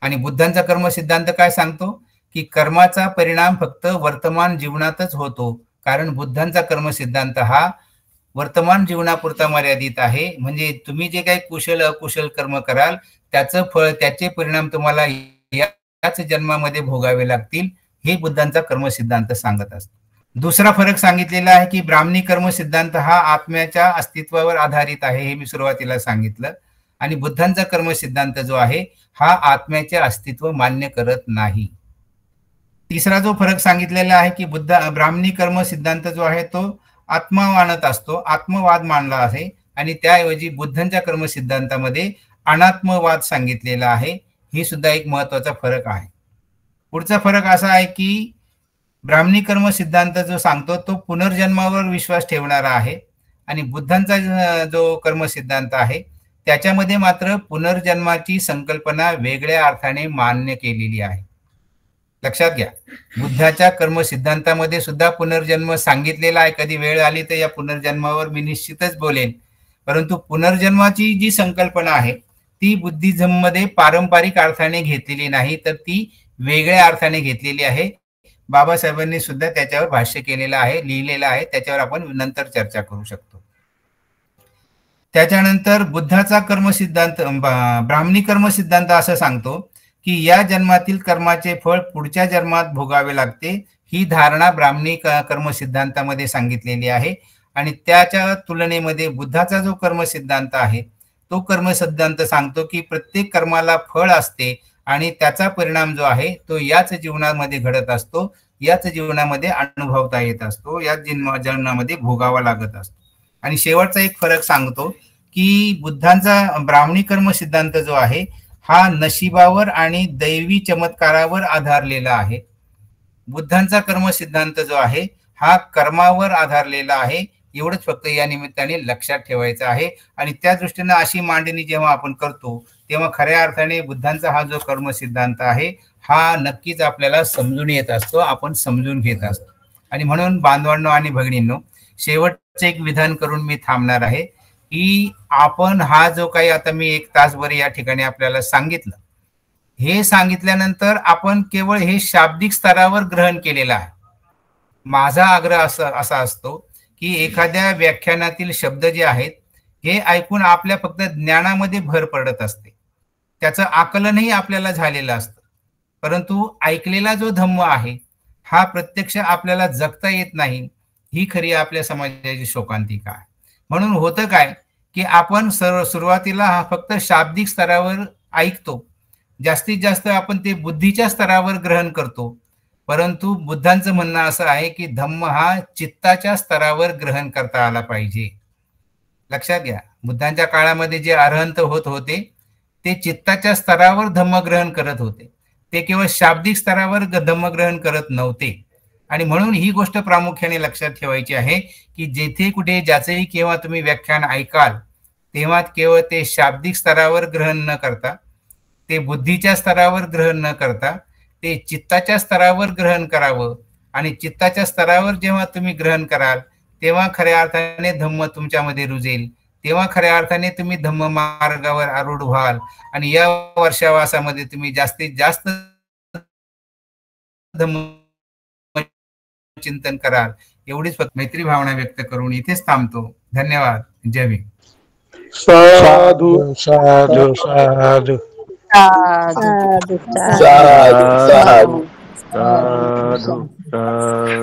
आणि बुद्धांचा कर्म सिद्धांत काय सांगतो की कर्माचा परिणाम फक्त वर्तमान जीवनातच होतो. कारण बुद्धांचा कर्म सिद्धांत हा वर्तमान जीवनापुरता मर्यादित आहे. म्हणजे तुम्ही जे काही कुशल अकुशल कर्म कराल त्याचं फळ, त्याचे परिणाम तुम्हाला याच जन्मामध्ये भोगावे लागतील, हे बुद्धांचा कर्म सिद्धांत सांगत असतो. दुसरा फरक सांगितलेला आहे की ब्राह्मणी कर्म सिद्धांत हा आत्म्याच्या अस्तित्वावर आधारित आहे, हे मी सुरुवातीला सांगितलं. आणि बुद्धांचा कर्म सिद्धांत जो आहे हा आत्म्याचे अस्तित्व मान्य करत नाही. तिसरा जो फरक सांगितलेला आहे की ब्राह्मणी कर्म सिद्धांत जो आहे तो आत्मा मानत असतो, आत्मवाद मानला आहे. आणि त्याऐवजी बुद्धांच्या कर्म सिद्धांतामध्ये अनात्मवाद सांगितलेला आहे. ही सुद्धा एक महत्वाचा फरक आहे. पुढचा फरक असा आहे की ब्राह्मणी कर्म सिद्धांत जो सांगतो तो पुनर्जन्मावर विश्वास ठेवणारा आहे, आणि बुद्धांचा जो कर्म सिद्धांत आहे त्याच्यामध्ये मात्र पुनर्जन्माची संकल्पना वेगळ्या अर्थाने मान्य केलेली आहे. लक्षात घ्या, बुद्धाच्या कर्म सिद्धांतामध्ये सुद्धा पुनर्जन्म सांगितलेला आहे. कधी वेळ आली तर या पुनर्जन्मावर मी निश्चितच बोलेन. परंतु पुनर्जन्माची जी संकल्पना आहे ती बुद्धिझम मध्ये पारंपरिक अर्थाने घेतलेली नाही, तर ती वेगळ्या अर्थाने घेतलेली आहे. बाबासाहेबांनी सुद्धा त्याच्यावर भाष्य केलेलं आहे, लिहिलेलं आहे. त्याच्यावर आपण नंतर चर्चा करू शकतो. त्याच्यानंतर बुद्धाचा कर्म सिद्धांत, ब्राह्मणी कर्म सिद्धांत असं सांगतो की या जन्मातील कर्माचे फळ पुढच्या जन्मात भोगावे लागते. ही धारणा ब्राह्मणी कर्मसिद्धांतामध्ये सांगितलेली आहे. आणि त्याच्या तुलनेमध्ये बुद्धाचा जो कर्मसिद्धांत आहे तो कर्मसिद्धांत सांगतो की प्रत्येक कर्माला फळ असते आणि त्याचा परिणाम जो आहे तो याच जीवनामध्ये घडत असतो, याच जीवनामध्ये अनुभवता येत असतो, याच जीवनामध्ये भोगावा लागत असतो. आणि शेवटचा एक फरक सांगतो की बुद्धांचा ब्राह्मणी कर्म सिद्धांत जो आहे हा नशिबावर आणि दैवी चमत्कारावर आधारलेला आहे. बुद्धांचा कर्म सिद्धांत जो आहे हा कर्मावर आधारलेला आहे. एवढंच फक्त या निमित्ताने लक्षात ठेवायचं आहे. आणि त्या दृष्टीने अशी मांडणी जेव्हा आपण करतो तेव्हा खऱ्या अर्थाने बुद्धांचा हा जो कर्म सिद्धांत आहे हा नक्कीच आपल्याला समजून येत असतो, आपण समजून घेत असतो. आणि म्हणून बांधवांनो आणि भगिनींनो, शेवटचं एक विधान करून मी थांबणार आहे की आपण हा जो काही आता मी 1 तासभर या ठिकाणी आपल्याला सांगितलं, हे सांगितल्यानंतर आपण केवळ हे शाब्दिक स्तरावर ग्रहण केलेलं आहे. माझा आग्रह असा असतो की एखाद्या व्याख्यानातील शब्द जे आहेत हे ऐकून आपल्या फक्त ज्ञानामध्ये भर पडत असते, त्याचं आकलनही आपल्याला झालेलं असतं, परंतु ऐकलेला जो धम्म आहे हा प्रत्यक्ष आपल्याला जगता येत नाही. ही खरी आपल्या समाजाची शोकांतिका आहे. म्हणून होतं काय की आपण सुरुवातीला हा फक्त शाब्दिक स्तरावर ऐकतो, जास्तीत जास्त आपण ते बुद्धीच्या स्तरावर ग्रहण करतो. परंतु बुद्धांचं म्हणणं असं आहे की धम्म हा चित्ताच्या स्तरावर ग्रहण करता आला पाहिजे. लक्षात घ्या, बुद्धांच्या काळामध्ये जे अरहंत होत होते ते चित्ताच्या स्तरावर धम्मग्रहण करत होते, ते केवळ शाब्दिक स्तरावर धम्मग्रहण करत नव्हते. आणि म्हणून ही गोष्ट प्रामुख्याने लक्षात ठेवायची आहे की जेथे कुठे ज्याचेही केव्हा तुम्ही व्याख्यान ऐकाल तेव्हा केवळ ते शाब्दिक स्तरावर ग्रहण न करता, ते बुद्धीच्या स्तरावर ग्रहण न करता, ते चित्ताच्या स्तरावर ग्रहण करावं. आणि चित्ताच्या स्तरावर जेव्हा तुम्ही ग्रहण कराल तेव्हा खऱ्या अर्थाने धम्म तुमच्यामध्ये रुजेल, तेव्हा खऱ्या अर्थाने तुम्ही धम्म मार्गावर आरूढ व्हाल. आणि या वर्षावासामध्ये तुम्ही जास्तीत जास्त धम्म चिंतन कराल. एवढीच फक्त मैत्री भावना व्यक्त करून इथेच थांबतो. धन्यवाद. जय भीम. साधु साधु साधु साधू साधु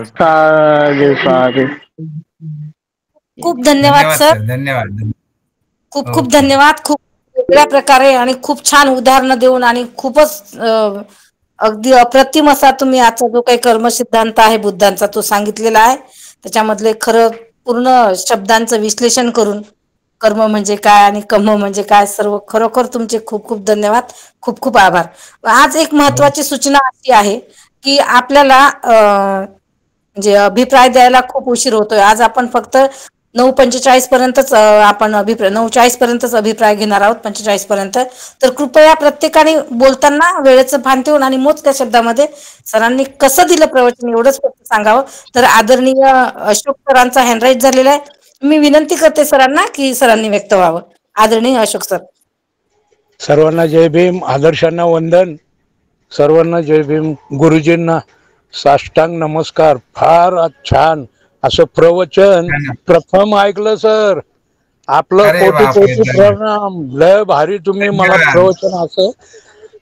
साधु साधु. खूप धन्यवाद सर, धन्यवाद. खूप खूप धन्यवाद. खूप वेगळ्या प्रकारे आणि खूप छान उदाहरणं देऊन आणि खूपच अगदी अप्रतिम असा तुम्ही आजचा जो काही कर्मसिद्धांत आहे बुद्धांचा तो सांगितलेला आहे. त्याच्यामधले खरं पूर्ण शब्दांचं विश्लेषण करून कर्म म्हणजे काय आणि कम म्हणजे काय सर्व खरोखर तुमचे खूप खूप धन्यवाद, खूप खूप आभार. आज एक महत्वाची सूचना अशी आहे की आपल्याला म्हणजे अभिप्राय द्यायला खूप उशीर होतोय. आज आपण फक्त 9:45 पर्यंतच आपण 9:40 पर्यंतच अभिप्राय घेणार आहोत, 45 पर्यंत. तर कृपया प्रत्येकाने बोलताना वेळेचं भान ठेवून आणि मोजक्या शब्दामध्ये सरांनी कसं दिलं प्रवचन एवढंच फक्त सांगावं. तर आदरणीय अशोक सरांचा हँडराईट झालेला आहे. मी विनंती करते सरांना की सरांनी व्यक्त व्हावं. आदरणीय अशोक सर. सर्वांना जय भीम, आदर्शांना वंदन, सर्वांना जय भीम. गुरुजींना साष्टांग नमस्कार. फार छान असं प्रवचन प्रथम ऐकलं सर. आपलं कोटी कोटी प्रणाम. लय भारी तुम्ही मला प्रवचन असं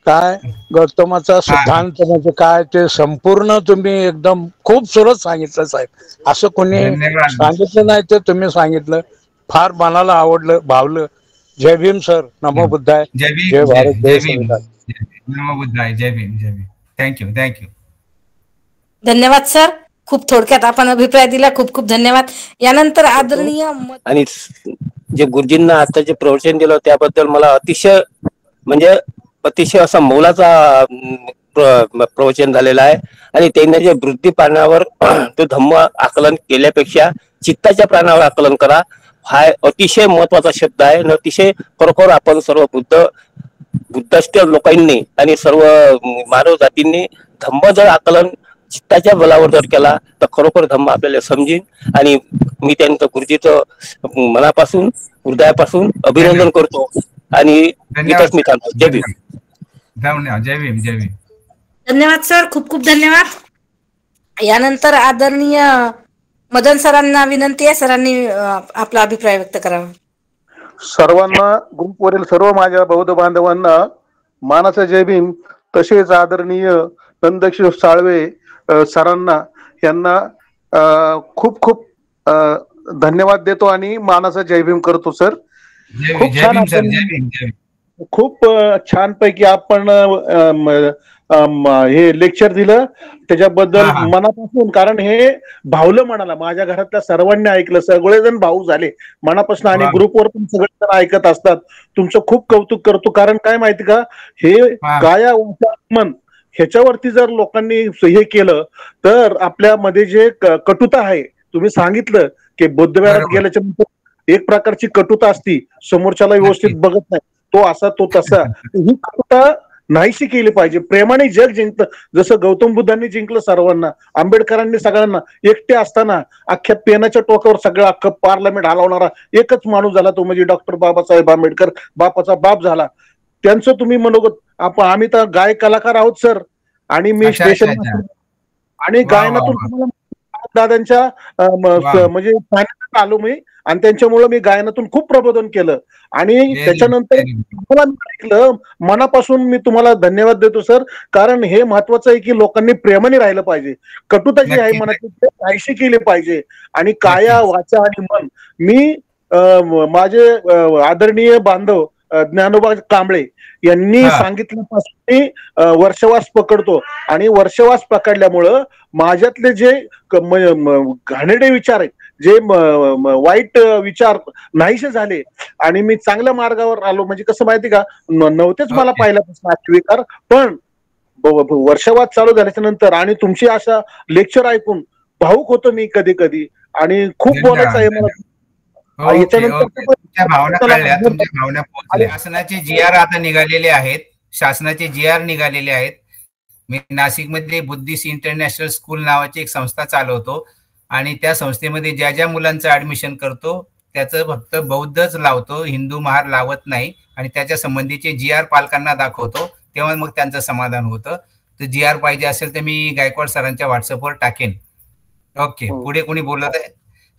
काय गौतमाचा सिद्धांत म्हणजे काय ते संपूर्ण तुम्ही एकदम खूप सुरत सांगितलं साहेब. असं कोणी सांगितलं नाही ते तुम्ही सांगितलं. फार मनाला आवडलं, भावलं. जय भीम सर. नमो बुद्धाय. जय भारत. जय संविधान. नमो बुद्धाय. जय भीम. जय भीम. थँक्यू. धन्यवाद सर. खूप थोडक्यात आपण अभिप्राय दिला. खूप खूप धन्यवाद. यानंतर आदरणीय आणि जे गुरुजींना आता जे प्रवचन दिलं त्याबद्दल मला अतिशय असा मोलाचा प्रवचन झालेला आहे. आणि त्यांनी जे वृत्ती प्राणावर तो धम्म आकलन केल्यापेक्षा चित्ताच्या प्राणावर आकलन करा हा अतिशय महत्वाचा शब्द आहे. आणि अतिशय खरोखर आपण सर्व बुद्धाष्ट लोकांनी आणि सर्व मानव जातींनी धम्म जर आकलन चित्ताच्या बलावर जर केला तर खरोखर धम्म आपल्याला समजेल. आणि मी त्यांचं गुरुजीचं मनापासून हृदयापासून अभिनंदन करतो आणि इथंच मी थांबतो. जय भीम. धन्यवाद. जय भीम. जय भीम. धन्यवाद सर. खूप खूप धन्यवाद. यानंतर आदरणीय मदन सरांना विनंती आहे, सरांनी आपला अभिप्राय व्यक्त करावा. सर्वांना ग्रुपवरील सर्व माझ्या बौद्ध बांधवांना मानाचा जय भीम. तसेच आदरणीय नंदकिशोर साळवे सरांना यांना खूप खूप धन्यवाद देतो आणि मानाचा जय भीम करतो सर. खूप छान खूप छानपैकी आपण हे लेक्चर दिलं त्याच्याबद्दल मनापासून, कारण हे भावलं मनाला. माझ्या घरातल्या सर्वांनी ऐकलं, सगळेजण भाऊ झाले मनापासून आणि ग्रुपवर पण सगळेजण ऐकत असतात. तुमचं खूप कौतुक करतो. कारण काय माहिती का, हे काया वाचा मन ह्याच्यावरती जर लोकांनी हे केलं तर आपल्यामध्ये जे कटुता आहे, तुम्ही सांगितलं की बुद्धविहारात गेल्याच्या नंतर एक प्रकारची कटुता असती, समोरच्याला व्यवस्थित बघत नाही, तो असा तो तसा, ही कटुता नाहीशी केली पाहिजे. प्रेमाने जग जिंकतं. जसं गौतम बुद्धांनी जिंकलं सर्वांना, आंबेडकरांनी सगळ्यांना. एकटे असताना अख्ख्या पेनाच्या टोकावर सगळं अख्खं पार्लमेंट हलवणारा एकच माणूस झाला, तो म्हणजे डॉक्टर बाबासाहेब आंबेडकर. बापाचा बाप झाला. त्यांचं तुम्ही मनोगत, आम्ही तर गाय कलाकार आहोत सर, आणि मी स्टेशन आणि गायनातून तुम्हाला दादांच्या म्हणजे आलो मी, आणि त्यांच्यामुळे मी गायनातून खूप प्रबोधन केलं. आणि त्याच्यानंतर मला ऐकलं, मनापासून मी तुम्हाला धन्यवाद देतो सर. कारण हे महत्वाचं आहे की लोकांनी प्रेमाने राहिलं पाहिजे. कटुता जी आहे मनाची नाहीशी केली पाहिजे. आणि काया वाचा आणि मन, मी माझे आदरणीय बांधव ज्ञानोबा कांबळे यांनी सांगितल्यापासून मी वर्षवास पकडतो, आणि वर्षवास पकडल्यामुळं माझ्यातले जे घाणेरडे विचार आहेत, जे वाईट विचार नाहीसे झाले, आणि मी चांगल्या मार्गावर आलो. म्हणजे कसं माहिती का, नव्हतेच मला पहिल्यापासून विकार, पण वर्षवास चालू झाल्याच्या नंतर आणि तुमची अशा लेक्चर ऐकून भाऊक होतो मी कधी कधी, आणि खूप बोलायचं आहे मला. शासनाचे GR आता निघालेले आहेत, शासनाचे GR निघालेले आहेत. मी नाशिकमध्ये बुद्धिस्ट इंटरनॅशनल स्कूल नावाची एक संस्था चालवतो, आणि त्या संस्थेमध्ये ज्या ज्या मुलांचं ऍडमिशन करतो त्याचं फक्त बौद्धच लावतो, हिंदू महार लावत नाही. आणि त्याच्या संबंधीचे GR पालकांना दाखवतो, तेव्हा मग त्यांचं समाधान होतं. तर GR पाहिजे असेल तर मी गायकवाड सरांच्या व्हॉट्सअपवर टाकेन. ओके, पुढे कोणी बोलत आहे?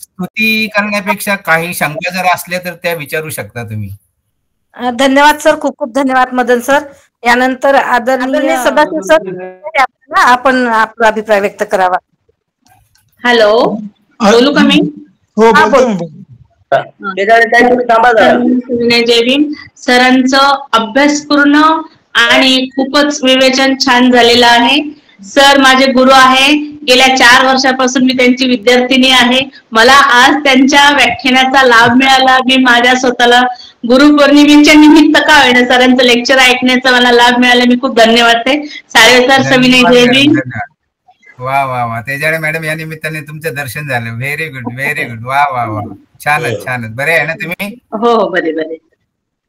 स्तुती करण्यापेक्षा काही शंका जर असल्या तर त्या विचारू शकता तुम्ही. धन्यवाद सर, खूप खूप धन्यवाद मदन सर. यानंतर आदरणीय सदाशिव सर, आपण आपला अभिप्राय व्यक्त करावा. हॅलो, बोलू का मी? हो, जय भीम. सरांचं अभ्यासपूर्ण आणि खूपच विवेचन छान झालेलं आहे. सर माझे गुरु आहे, गेल्या 4 वर्षापासून मी त्यांची विद्यार्थिनी आहे. मला आज त्यांच्या व्याख्यानाचा लाभ मिळाला. मी माझ्या स्वतःला गुरुपौर्णिमेच्या निमित्त का होईना सरांचं लेक्चर ऐकण्याचा मला लाभ मिळाला. मी खूप धन्यवाद ते सारे सर. सविनय जय भीम. वा वा वा, तेजाळे मॅडम या निमित्ताने तुमचं दर्शन झालं. Very good, very good. वा वा वा, छानच छानच. बरे आहे ना तुम्ही? हो हो, बरे बरे.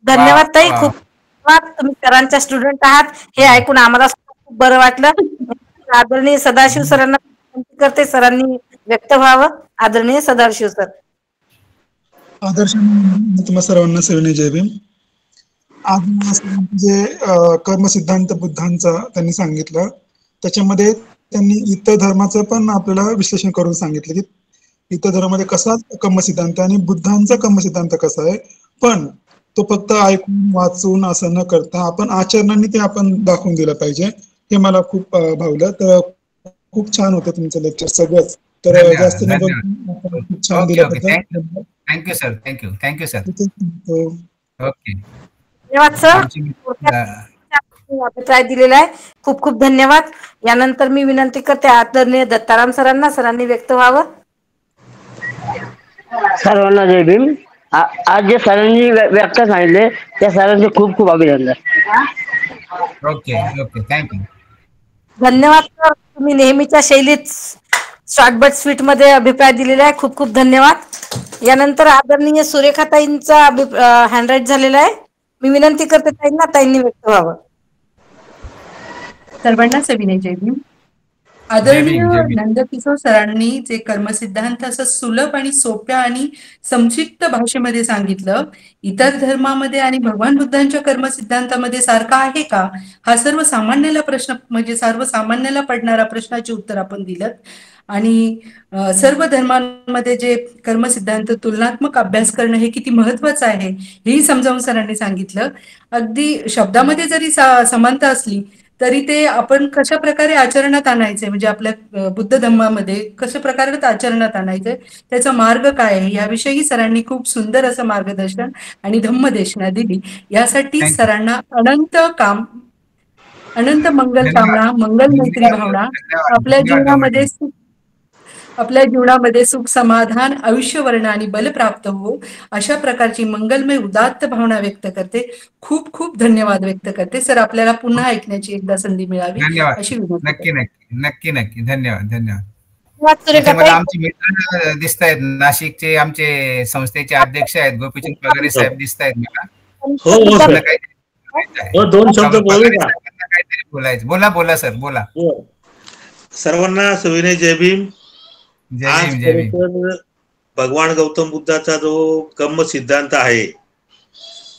धन्यवाद ताई, खूप धन्यवाद. तुम्ही सरांच्या स्टुडंट आहात हे ऐकून आम्हाला खूप बरं वाटलं. आदरणीय सदाशिव सरांना विनंती करते, सरांनी व्यक्त व्हावं. आदरणीय सदाशिव सर. आदर्श तुम्हा सर्वांना सविनय जय भीम. आज जे कर्मसिद्धांत बुद्धांचा त्यांनी सांगितलं, त्याच्यामध्ये त्यांनी इतर धर्माचं पण आपल्याला विश्लेषण करून सांगितलं की इतर धर्मामध्ये कसा कर्मसिद्धांत आणि बुद्धांचा कर्मसिद्धांत कसा आहे. पण तो फक्त ऐकून वाचून असं न करता आपण आचरणाने ते आपण दाखवून दिलं पाहिजे. हे मला खूप भावलं. तर खूप छान होतं तुमचं लेक्चर सगळंच. तर जास्त खूप छान दिलं. Thank you sir, thank you sir. Okay, धन्यवाद सर, अभिप्राय दिलेला आहे. खूप खूप धन्यवाद. यानंतर मी विनंती करते आदरणीय दत्ताराम सरांना, सरांनी व्यक्त व्हावं. सर्वांना जय भीम. आज जे सरांनी व्याख्या सांगितले त्या सरांचे खूप खूप अभिनंदन. Okay okay, thank you. धन्यवाद सर, तुम्ही नेहमीच्या शैलीत शॉर्ट बट स्वीट मध्ये अभिप्राय दिलेला आहे. खूप खूप धन्यवाद. यानंतर आदरणीय सुरेखाताईंचा हँडराईट झालेला आहे. मी विनंती करते ताईंनी व्यक्त व्हावं. सर्वांना सविनय जय भीम. आदरणीय नंदकिशोर सरांनी जे कर्मसिद्धांत असं सुलभ आणि सोप्या आणि संक्षिप्त भाषेमध्ये सांगितलं, इतर धर्मामध्ये आणि भगवान बुद्धांच्या कर्मसिद्धांतामध्ये सारखा आहे का, हा सर्वसामान्याला प्रश्न, म्हणजे सर्वसामान्याला पडणारा प्रश्नाचे उत्तर आपण दिलं. आणि सर्व धर्मांमध्ये जे कर्मसिद्धांत तुलनात्मक अभ्यास करणं हे किती महत्वाचं आहे हेही समजावून सरांनी सांगितलं. अगदी शब्दामध्ये जरी समानता असली तरी ते आपण कशा प्रकारे आचरणात आणायचे, म्हणजे आपल्या बुद्ध धम्मामध्ये कशा प्रकारे आचरणात आणायचे, त्याचा मार्ग काय आहे याविषयी सरांनी खूप सुंदर असं मार्गदर्शन आणि धम्मदेशना दिली. यासाठी सरांना अनंत मंगल कामना, मंगल मैत्री भावना, आपल्या जीवनामध्ये सुख समाधान आयुष्यवर्ण आणि बल प्राप्त हो, अशा प्रकारची मंगलमय उदात्त भावना व्यक्त करते. खूप खूप धन्यवाद व्यक्त करते. सर, आपल्याला पुन्हा ऐकण्याची एकदा संधी मिळावी अशी विनंती. नक्की नक्की नक्की नक्की धन्यवाद धन्यवाद. सुरेखा मला आमचे मित्र दिसत आहेत, नाशिकचे आमचे संस्थेचे अध्यक्ष आहेत गोपीचंद पगारे साहेब दिसत आहेत मला. दोन शब्द बोलू का? काहीतरी बोलायचं. बोला बोला सर बोला. सर्वांना सविनय जय भीम. जय भीम जय भीम. भगवान गौतम बुद्धाचा जो कर्म सिद्धांत आहे,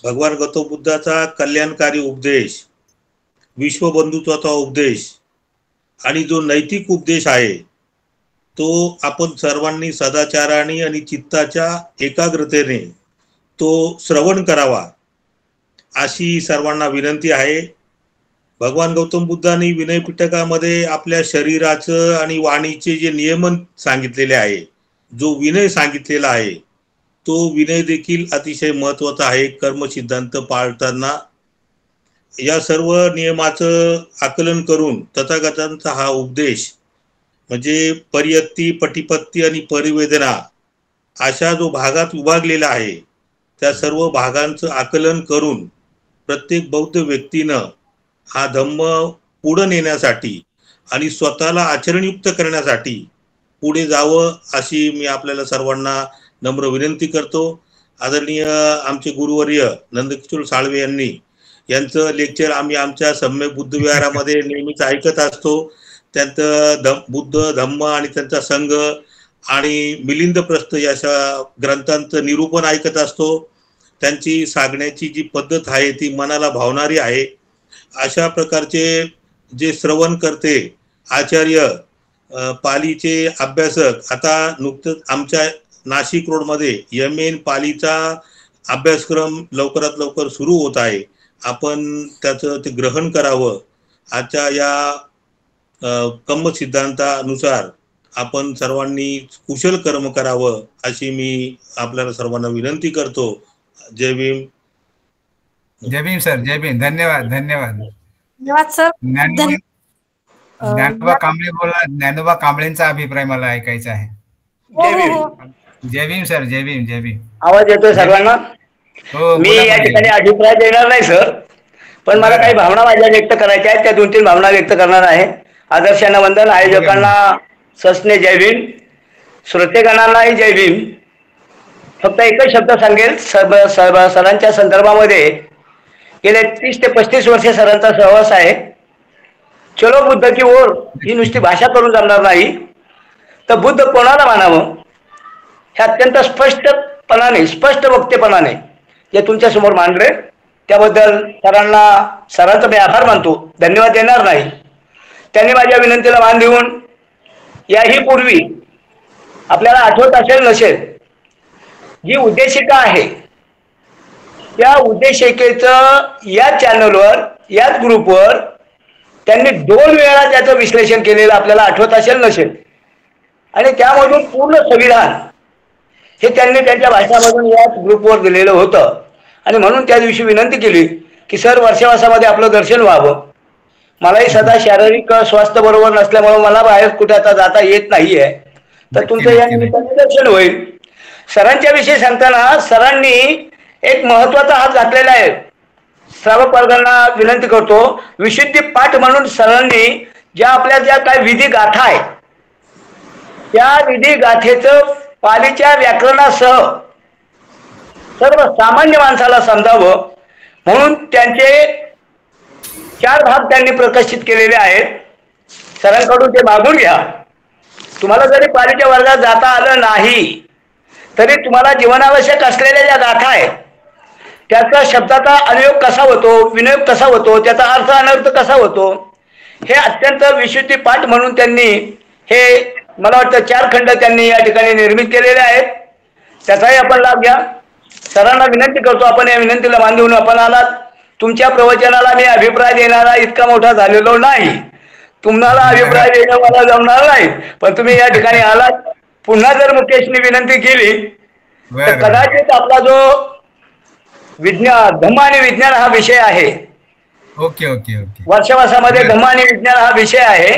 भगवान गौतम बुद्धाचा कल्याणकारी उपदेश, विश्वबंधुत्वाचा उपदेश आणि जो नैतिक उपदेश आहे तो आपण सर्वांनी सदाचाराने आणि चित्ताच्या एकाग्रतेने तो श्रवण करावा अशी सर्वांना विनंती आहे. भगवान गौतम बुद्धांनी विनय पिटकामध्ये आपल्या शरीराचं आणि वाणीचे जे नियमन सांगितलेले आहे, जो विनय सांगितलेला आहे तो विनय देखील अतिशय महत्त्वाचा आहे. कर्म सिद्धांत पाळताना या सर्व नियमाचं आकलन करून तथागतांचा हा उपदेश म्हणजे परियत्ती, पटिपत्ती आणि परिवेदना अशा जो भागात विभागलेला आहे त्या सर्व भागांचं आकलन करून प्रत्येक बौद्ध व्यक्तीनं हा धम्म पुढे नेण्यासाठी आणि स्वतःला आचरणयुक्त करण्यासाठी पुढे जावं अशी मी आपल्याला सर्वांना नम्र विनंती करतो. आदरणीय आमचे गुरुवर्य नंदकिशोर साळवे यांचं लेक्चर आम्ही आमच्या सम्यक बुद्ध विहारामध्ये नेहमीच ऐकत असतो. त्यांचं बुद्ध धम्म आणि त्यांचा संघ आणि मिलिंद प्रस्थ या ग्रंथांचं निरूपण ऐकत असतो. त्यांची सांगण्याची जी पद्धत आहे ती मनाला भावणारी आहे. अशा प्रकारचे जे श्रवण करते आचार्य, पालीचे अभ्यासक, आता नुकतंच आमच्या नाशिक रोडमध्ये यमेन पालीचा अभ्यासक्रम लवकरात लवकर सुरू होत आहे. आपण त्याचं ते ग्रहण करावं. आजच्या या कर्म सिद्धांतानुसार आपण सर्वांनी कुशल कर्म करावं अशी मी आपल्याला सर्वांना विनंती करतो. जय भीम. जय भीम सर. जय भीम. धन्यवाद धन्यवाद धन्यवाद सर. ज्ञानोबा कांबळे बोला. ज्ञानोबा कांबळेंचा अभिप्राय मला ऐकायचा आहे. जय भीम. जय भीम सर. जय भीम जय भीम. आवाज येतोय सर्वांना? हो. मी या ठिकाणी अभिप्राय देणार नाही सर, पण मला काही भावना माझ्या व्यक्त करायच्या आहेत. त्या 2-3 भावना व्यक्त करणार आहे. आदर्शांना वंदन, आयोजकांना सस्ने जय भीम, श्रोतेगणांनाही जय भीम. फक्त एकच शब्द सांगेल. सरांच्या संदर्भामध्ये गेले 30 ते 35 वर्षे सरांचा सहवास आहे. चलो बुद्ध की ओर ही नुसती भाषा करून जमणार नाही, तर बुद्ध कोणाला मानावं हे अत्यंत स्पष्ट वक्तेपणाने जे तुमच्या समोर मांडले त्याबद्दल सरांचा मी आभार मानतो. धन्यवाद देणार नाही. त्यांनी माझ्या विनंतीला मान देऊन याही पूर्वी आपल्याला आठवत असेल नसेल जी उद्देशिका आहे त्या उद्देशिकेचं या चॅनलवर, याच ग्रुपवर त्यांनी 2 वेळा त्याचं विश्लेषण केलेलं आपल्याला आठवत असेल नसेल, आणि त्यामधून पूर्ण संविधान हे त्यांनी त्यांच्या भाषणामधून याच ग्रुपवर दिलेलं होतं. आणि म्हणून त्या दिवशी विनंती केली की सर वर्षावासामध्ये आपलं दर्शन व्हावं. मलाही सदा शारीरिक स्वास्थ्य बरोबर नसल्यामुळे मला बाहेर कुठे आता जाता येत नाहीये, तर तुमचं या निमित्ताने दर्शन होईल. सरांच्या विषयी सांगताना सरांनी एक महत्वाचा हात घातलेला आहे. श्रावक वर्गांना विनंती करतो, विशुद्धी पाठ म्हणून सरांनी ज्या काय विधी गाथा आहे त्या विधी गाथेचं पालीच्या व्याकरणासह सर्व सामान्य माणसाला समजावं म्हणून त्यांचे 4 भाग त्यांनी प्रकाशित केलेले आहेत. सरांकडून ते मागून घ्या. तुम्हाला जरी पालीच्या वर्गात जाता आलं नाही तरी तुम्हाला जीवनावश्यक असलेल्या ज्या गाथा आहेत त्याचा शब्दाचा अनुयोग कसा होतो, विनियोग कसा होतो, त्याचा अर्थ अनर्थ कसा होतो, हे अत्यंत विशुद्धी पाठ म्हणून त्यांनी हे मला वाटतं 4 खंड त्यांनी या ठिकाणी निर्मित केलेले आहेत. त्याचाही आपण लाभ घ्या. सरांना विनंती करतो, आपण या विनंतीला मान देऊन आपण आलात तुमच्या प्रवचनाला मी अभिप्राय देणारा इतका मोठा झालेलो नाही. तुम्हाला अभिप्राय देणं मला जमणार नाही, पण तुम्ही या ठिकाणी आलात. पुन्हा जर मुकेशने विनंती केली तर कदाचित आपला जो विज्ञान, धम्म आणि विज्ञान हा विषय आहे. Okay okay okay. वर्षावासामध्ये धम्म आणि विज्ञान हा विषय आहे.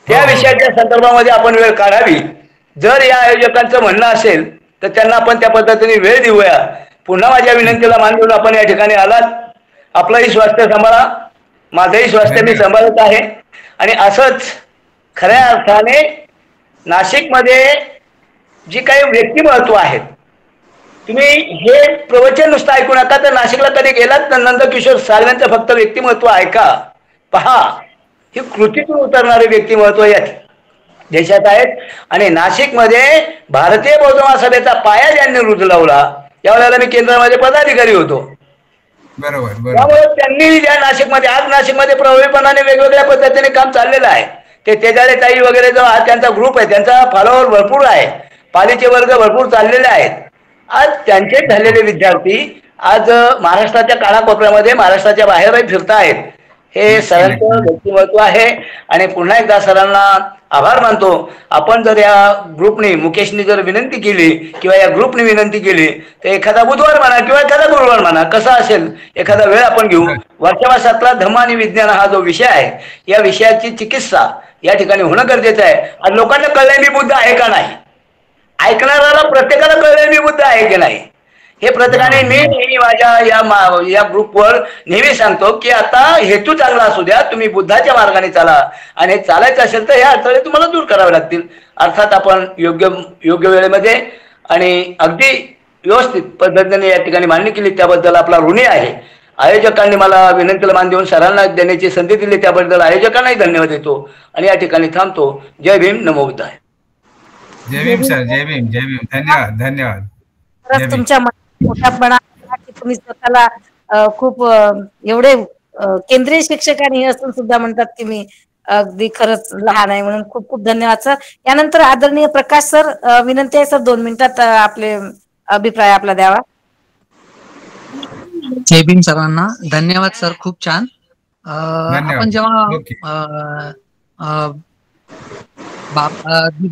त्या विषयाच्या संदर्भामध्ये आपण वेळ काढावी. जर या आयोजकांचं म्हणणं असेल तर त्यांना आपण त्या पद्धतीने वेळ देऊया. पुन्हा माझ्या विनंतीला मान देऊन आपण या ठिकाणी आलात. आपलंही स्वास्थ्य सांभाळा, माझंही स्वास्थ्य मी सांभाळत आहे. आणि असंच खऱ्या अर्थाने नाशिकमध्ये जी काही व्यक्तिमत्व आहेत, तुम्ही हे प्रवचन नुसतं ऐकू नका, तर नाशिकला कधी गेलात तर नंदकिशोर साळवेंचं फक्त व्यक्तिमत्व ऐका, पहा. ही कृतीतून उतरणारे व्यक्तिमत्व या देशात आहेत. आणि नाशिकमध्ये भारतीय बौद्ध महासभेचा पाया ज्यांनी रुजवला, यावेळेला मी केंद्रामध्ये पदाधिकारी होतो. बरोबर. त्यामुळे त्यांनी ज्या नाशिकमध्ये, आज नाशिकमध्ये प्रभावीपणाने वेगवेगळ्या पद्धतीने काम चाललेलं आहे. ते तेजाळे ताई वगैरे जो हा त्यांचा ग्रुप आहे, त्यांचा फॉलोअर भरपूर आहे, पालीचे वर्ग भरपूर चाललेले आहेत. आज त्यांचे झालेले विद्यार्थी आज महाराष्ट्राच्या कानाकोपऱ्यामध्ये, महाराष्ट्राच्या बाहेरही फिरतायत. हे सरांचं व्यक्तिमत्व आहे. आणि पुन्हा एकदा सरांना आभार मानतो. आपण जर या ग्रुपने, मुकेशने जर विनंती केली किंवा या ग्रुपने विनंती केली तर एखादा बुधवार म्हणा किंवा एखादा गुरुवार म्हणा, कसा असेल एखादा वेळ आपण घेऊ. वर्षावासातला धम्म आणि विज्ञान हा जो विषय आहे, या विषयाची चिकित्सा या ठिकाणी होणं गरजेचं आहे. आणि लोकांना कळलंय मी बुद्ध आहे का नाही, ऐकणाऱ्याला प्रत्येकाला कळलंय मी बुद्ध आहे की नाही, हे प्रत्येकाने. मी नेहमी माझ्या या ग्रुपवर नेहमी सांगतो की आता हेतू चांगला असू द्या, तुम्ही बुद्धाच्या मार्गाने चाला. आणि चालायचं असेल तर हे अडथळे तुम्हाला दूर करावे लागतील. अर्थात आपण योग्य वेळेमध्ये आणि अगदी व्यवस्थित पद्धतीने या ठिकाणी मांडणी केली, त्याबद्दल आपला ऋणी आहे. आयोजकांनी मला विनंतीला मान देऊन सरांना देण्याची संधी दिली, त्याबद्दल आयोजकांनाही धन्यवाद देतो. आणि या ठिकाणी थांबतो. जय भीम, नमो बुद्धाय. जय भीम सर, जय भीम, जय भीम. धन्यवाद. तुमच्या मोठ्यापणा की तुम्ही स्वतःला खूप एवढे केंद्रीय शिक्षक आणि असून सुद्धा म्हणतात की मी अगदी खरंच लहान आहे, म्हणून खूप खूप धन्यवाद सर. यानंतर आदरणीय प्रकाश सर, विनंती आहे सर 2 मिनिटात आपले अभिप्राय आपला द्यावा. जय भीम सर्वांना. धन्यवाद सर, खूप छान. आपण जेव्हा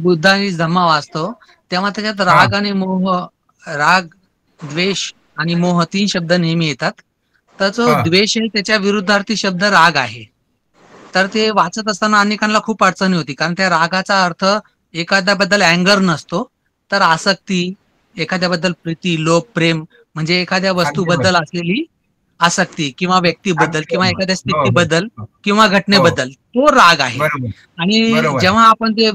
बुद्ध आणि धम्म वाचतो तेव्हा त्याच्यात राग आणि मोह, राग, द्वेष आणि मोह 3 शब्द नेहमी येतात. तर जो द्वेष आहे त्याच्या विरुद्धार्थी शब्द राग आहे. तर ते वाचत असताना अनेकांना खूप अडचणी होती, कारण त्या रागाचा अर्थ एखाद्याबद्दल अँगर नसतो, तर आसक्ती, एखाद्याबद्दल प्रीती, लोभ, प्रेम, म्हणजे एखाद्या वस्तूबद्दल असलेली आसक्ती किंवा व्यक्तीबद्दल किंवा एखाद्या स्थितीबद्दल किंवा घटनेबद्दल तो राग आहे. आणि जेव्हा आपण ते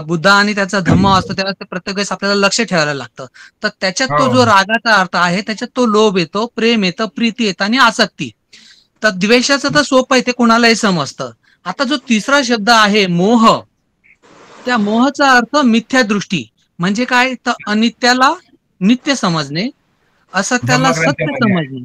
बुद्ध आणि त्याचा धम्म असतो तेव्हा ते प्रत्येक वेळेस आपल्याला लक्ष ठेवायला लागतं. तर त्याच्यात तो जो रागाचा अर्थ आहे त्याच्यात तो लोभ येतो, प्रेम येतं, प्रीती येतं आणि आसक्ती. तर द्वेषाचं तर सोपं आहे, ते कोणालाही समजतं. आता जो तिसरा शब्द आहे मोह, त्या मोहाचा अर्थ मिथ्या दृष्टी, म्हणजे काय, तर अनित्याला नित्य समजणे, असत्याला सत्य समजणे,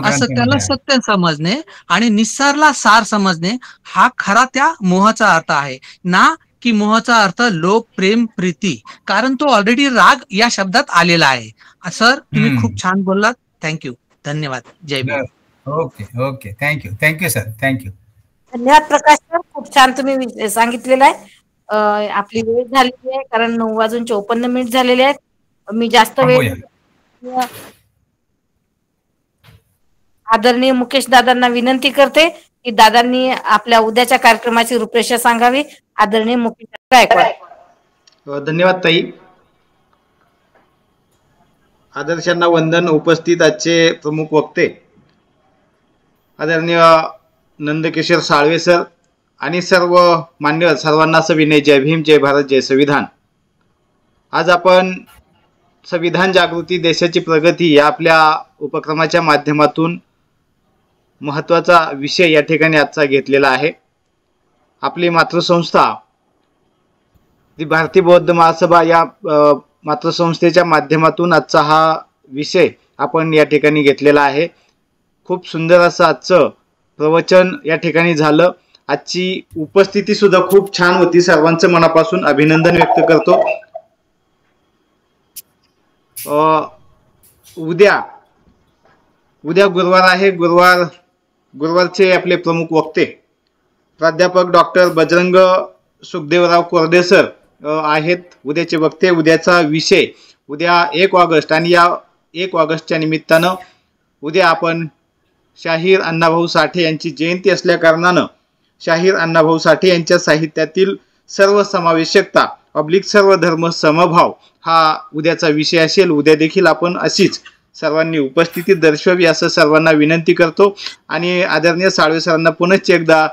असत्याला सत्य समजणे आणि निस्सारला सार समजणे, हा खरा त्या मोहाचा अर्थ आहे. ना की मोहाचा अर्थ लोभ, प्रेम, प्रीती, कारण तो ऑलरेडी राग या शब्दात आलेला आहे. सर तुम्ही खूप छान बोललात. थँक्यू, धन्यवाद. जय Bhim. Okay okay, thank you sir, thank you. धन्यवाद प्रकाश सर, खूप छान तुम्ही सांगितलेलं आहे. आपली वेळ झालेली आहे, कारण 9:54 झालेले आहेत. मी जास्त वेळ आदरणीय मुकेश दादांना विनंती करते की दादांनी आपल्या उद्याच्या कार्यक्रमाची रूपरेषा सांगावी. आदरणीय मुकेश गायकवाड. धन्यवाद ताई. आदर्शांना वंदन. उपस्थित आजचे प्रमुख वक्ते आदरणीय नंदकिशोर साळवे सर आणि सर्व मान्यवर, सर्वांना सविनय जय भीम, जय भारत, जय संविधान. आज आपण संविधान जागृती देशाची प्रगती या आपल्या उपक्रमाच्या माध्यमातून महत्त्वाचा विषय या ठिकाणी आजचा घेतलेला आहे. आपली मातृसंस्था दी भारतीय बौद्ध महासभा या मातृसंस्थेच्या माध्यमातून आजचा हा विषय आपण या ठिकाणी घेतलेला आहे. खूप सुंदर असं आजचं प्रवचन या ठिकाणी झालं. आजची उपस्थिती सुद्धा खूप छान होती. सर्वांचं मनापासून अभिनंदन व्यक्त करतो. उद्या उद्या गुरुवार आहे. गुरुवारचे आपले प्रमुख वक्ते प्राध्यापक डॉक्टर बजरंग सुखदेवराव कोरडे सर आहेत उद्याचे वक्ते. उद्याचा विषय उद्या 1 ऑगस्ट आणि या 1 ऑगस्टच्या निमित्तानं उद्या आपण शाहीर अण्णाभाऊ साठे यांची जयंती असल्या कारणानं शाहीर अण्णाभाऊ साठे यांच्या साहित्यातील सर्वसमावेशकता सर्व धर्म समभाव हा उद्याचा विषय असेल. उद्या देखील आपण अशीच सर्वांनी उपस्थिती दर्शवावी असं सर्वांना विनंती करतो. आणि आदरणीय साळवे सरांना पुनश्च एकदा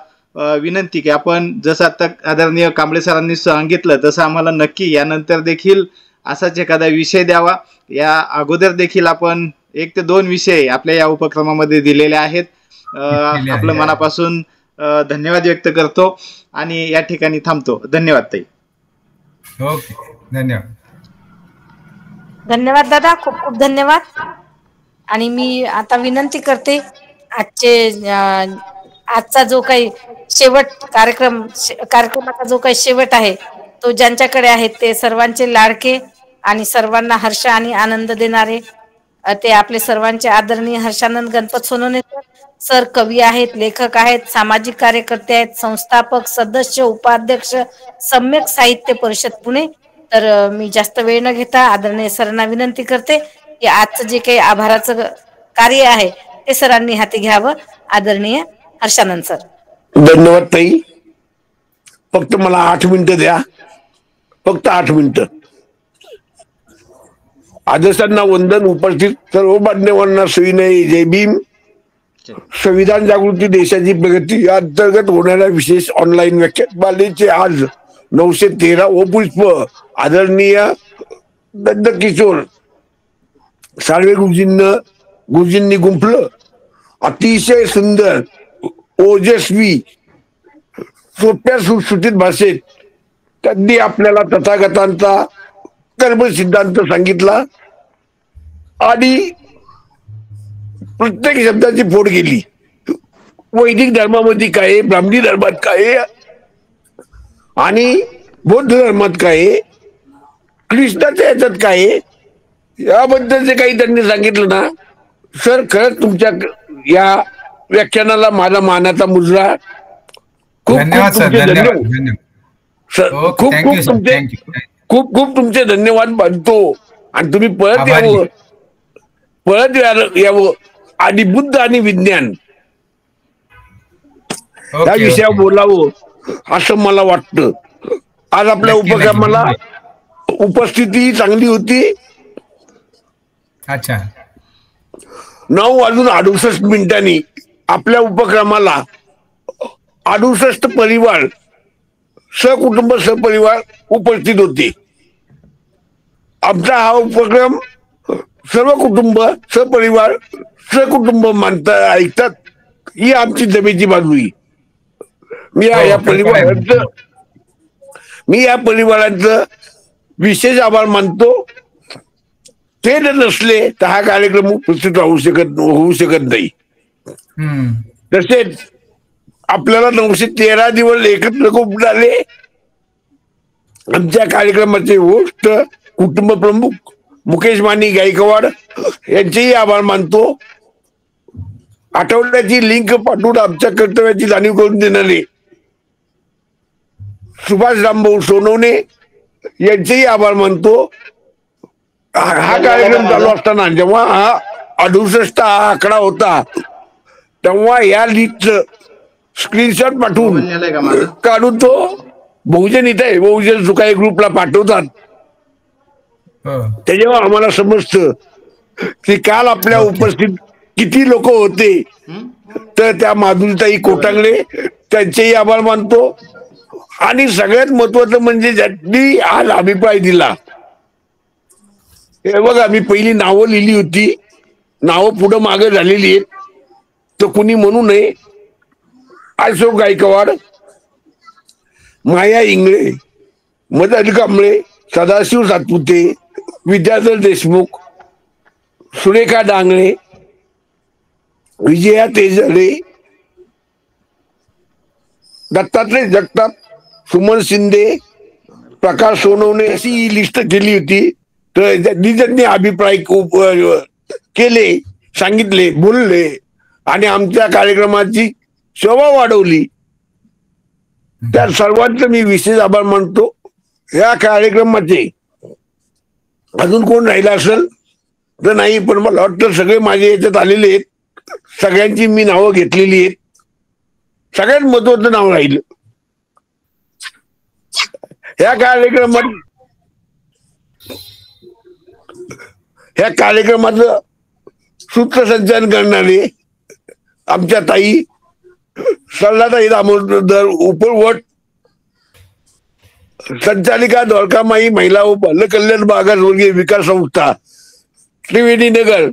विनंती की आपण जसं आता आदरणीय कांबळे सरांनी सांगितलं तसं आम्हाला नक्की यानंतर देखील असाच एखादा विषय द्यावा. या अगोदर देखील आपण 1 ते 2 विषय आपल्या या उपक्रमामध्ये दिलेले आहेत. आपलं मनापासून धन्यवाद व्यक्त करतो आणि या ठिकाणी थांबतो. धन्यवाद ताई. ओके, धन्यवाद. धन्यवाद दादा, खूप खूप धन्यवाद. आणि मी आता विनंती करते आजचा जो काही शेवट कार्यक्रमाचा जो काही शेवट आहे तो ज्यांच्याकडे आहे ते सर्वांचे लाडके आणि सर्वांना हर्ष आणि आनंद देणारे ते आपले सर्वांचे आदरणीय हर्षानंद गणपत सोनवणे सर कवी आहेत, लेखक आहेत, सामाजिक कार्यकर्ते आहेत, संस्थापक सदस्य, उपाध्यक्ष, सम्यक साहित्य परिषद पुणे. तर मी जास्त वेळ न घेता आदरणीय सरांना विनंती करते की आजचं जे काही आभाराचं कार्य आहे ते सरांनी हाती घ्यावं. आदरणीय हर्षानंद सर. धन्यवाद ताई. फक्त मला 8 मिनिटं द्या, फक्त 8 मिनिटं. आदर्शांना वंदन. उपस्थित सर्व मान्यवरांना सविनय जय भीम. संविधान जागृती देशाची प्रगती या अंतर्गत होणाऱ्या विशेष ऑनलाईन व्याख्यानमालेचे आज 913 व पुष्प आदरणीय नंदकिशोर साळवे गुरुजींनी गुंफलं. अतिशय सुंदर, ओजस्वी, सोप्या सुटसुटीत भाषेत त्यांनी आपल्याला तथागतांचा कर्म सिद्धांत सांगितला आणि प्रत्येक शब्दाची फोड केली. वैदिक धर्मामध्ये काय, ब्राह्मणी धर्मात काय आणि बौद्ध धर्मात काय, कृष्णाच्या याच्यात काय, याबद्दलचे काही त्यांनी सांगितलं ना सर. खरंच तुमच्या या व्याख्यानाला माझा मानाचा मुजरा. खूप खूप तुमचे धन्यवाद मानतो. आणि तुम्ही परत यावं आणि बुद्ध आणि विज्ञान या विषयावर बोलावं असं मला वाटतं. आज आपल्या उपक्रमाला उपस्थिती चांगली होती. अच्छा, 9:68 आपल्या उपक्रमाला 68 परिवार सहकुटुंब सहपरिवार उपस्थित होते. आमचा हा उपक्रम सर्व कुटुंब सहपरिवार सहकुटुंब मानता ऐकतात ही आमची जमेची बाजू. मी या परिवाराचं विशेष आभार मानतो. ते जर नसले तर हा कार्यक्रम उपस्थित होऊ शकत नाही. तसेच आपल्याला 913 दिवस एकत्र खूप झाले. आमच्या कार्यक्रमाचे होस्ट कुटुंब प्रमुख मुकेश मानी गायकवाड यांचेही आभार मानतो. आठवड्याची लिंक पाठवून आमच्या कर्तव्याची जाणीव करून देणारे सुभाष रामभाऊ सोनवणे यांचेही आभार मानतो. हा कार्यक्रम चालू असताना जेव्हा हा 68 हा आकडा होता तेव्हा या लिस्टचं स्क्रीनशॉट पाठवून काढून तो बहुजन इथे बहुजन सुखाई ग्रुपला पाठवतात. त्याच्यावर आम्हाला समजतं की काल आपल्या उपस्थित किती लोक होते. तर त्या माधुरीताई कोटांगले त्यांचेही आभार मानतो. आणि सगळ्यात महत्वाचं म्हणजे ज्यांनी आज अभिप्राय दिला. हे बघा, मी पहिली नावं लिहिली होती, नावं पुढं मागे झालेली आहेत तर कुणी म्हणू नये. अशोक गायकवाड, माया इंगळे, मदन कांबळे, सदाशिव सातपुते, विद्याधर देशमुख, सुरेखा डांगळे, विजया तेजळे, दत्तात्रय जगताप, सुमन शिंदे, प्रकाश सोनवणे अशी ही लिस्ट केली होती. तर ज्यांनी अभिप्राय केले सांगितले, बोलले आणि आमच्या कार्यक्रमाची शोभा वाढवली. त्या सर्वांचं मी विशेष आभार मानतो. या कार्यक्रमाचे अजून कोण राहिला असेल तर नाही, पण मला वाटतं सगळे माझे याच्यात आलेले आहेत. सगळ्यांची मी नावं घेतलेली आहेत. सगळ्यात महत्वाचं नाव राहिलं ह्या कार्यक्रमाचं सूत्रसंचालन करणारे आमच्या ताई सल्लाताई दामोदर उपरवट, संचालिका द्वारकामाई महिला व बालकल्याण मागासवर्गीय विकास संस्था त्रिवेणी नगर,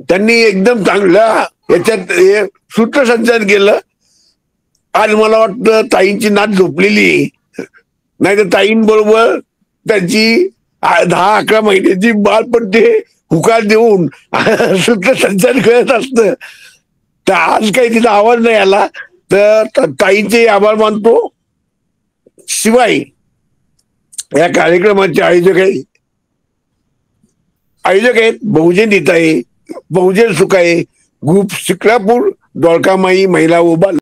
त्यांनी एकदम चांगल्या याच्यात सूत्रसंचालन केलं. आज मला वाटतं ताईंची नाच झोपलेली, नाही तर ताईंबरोबर त्यांची 10-11 महिन्याची बालपण ते हुकार देऊन सूत्रसंचालन करत असतं. तर आज काही तिचा आवाज नाही आला तर ताईंचे आभार मानतो. शिवाय या कार्यक्रमाचे आयोजक आहेत बहुजन हिताय, बहुजन सुखाय ग्रुप, शिक्रापूर, द्वारकामाई महिला व बाल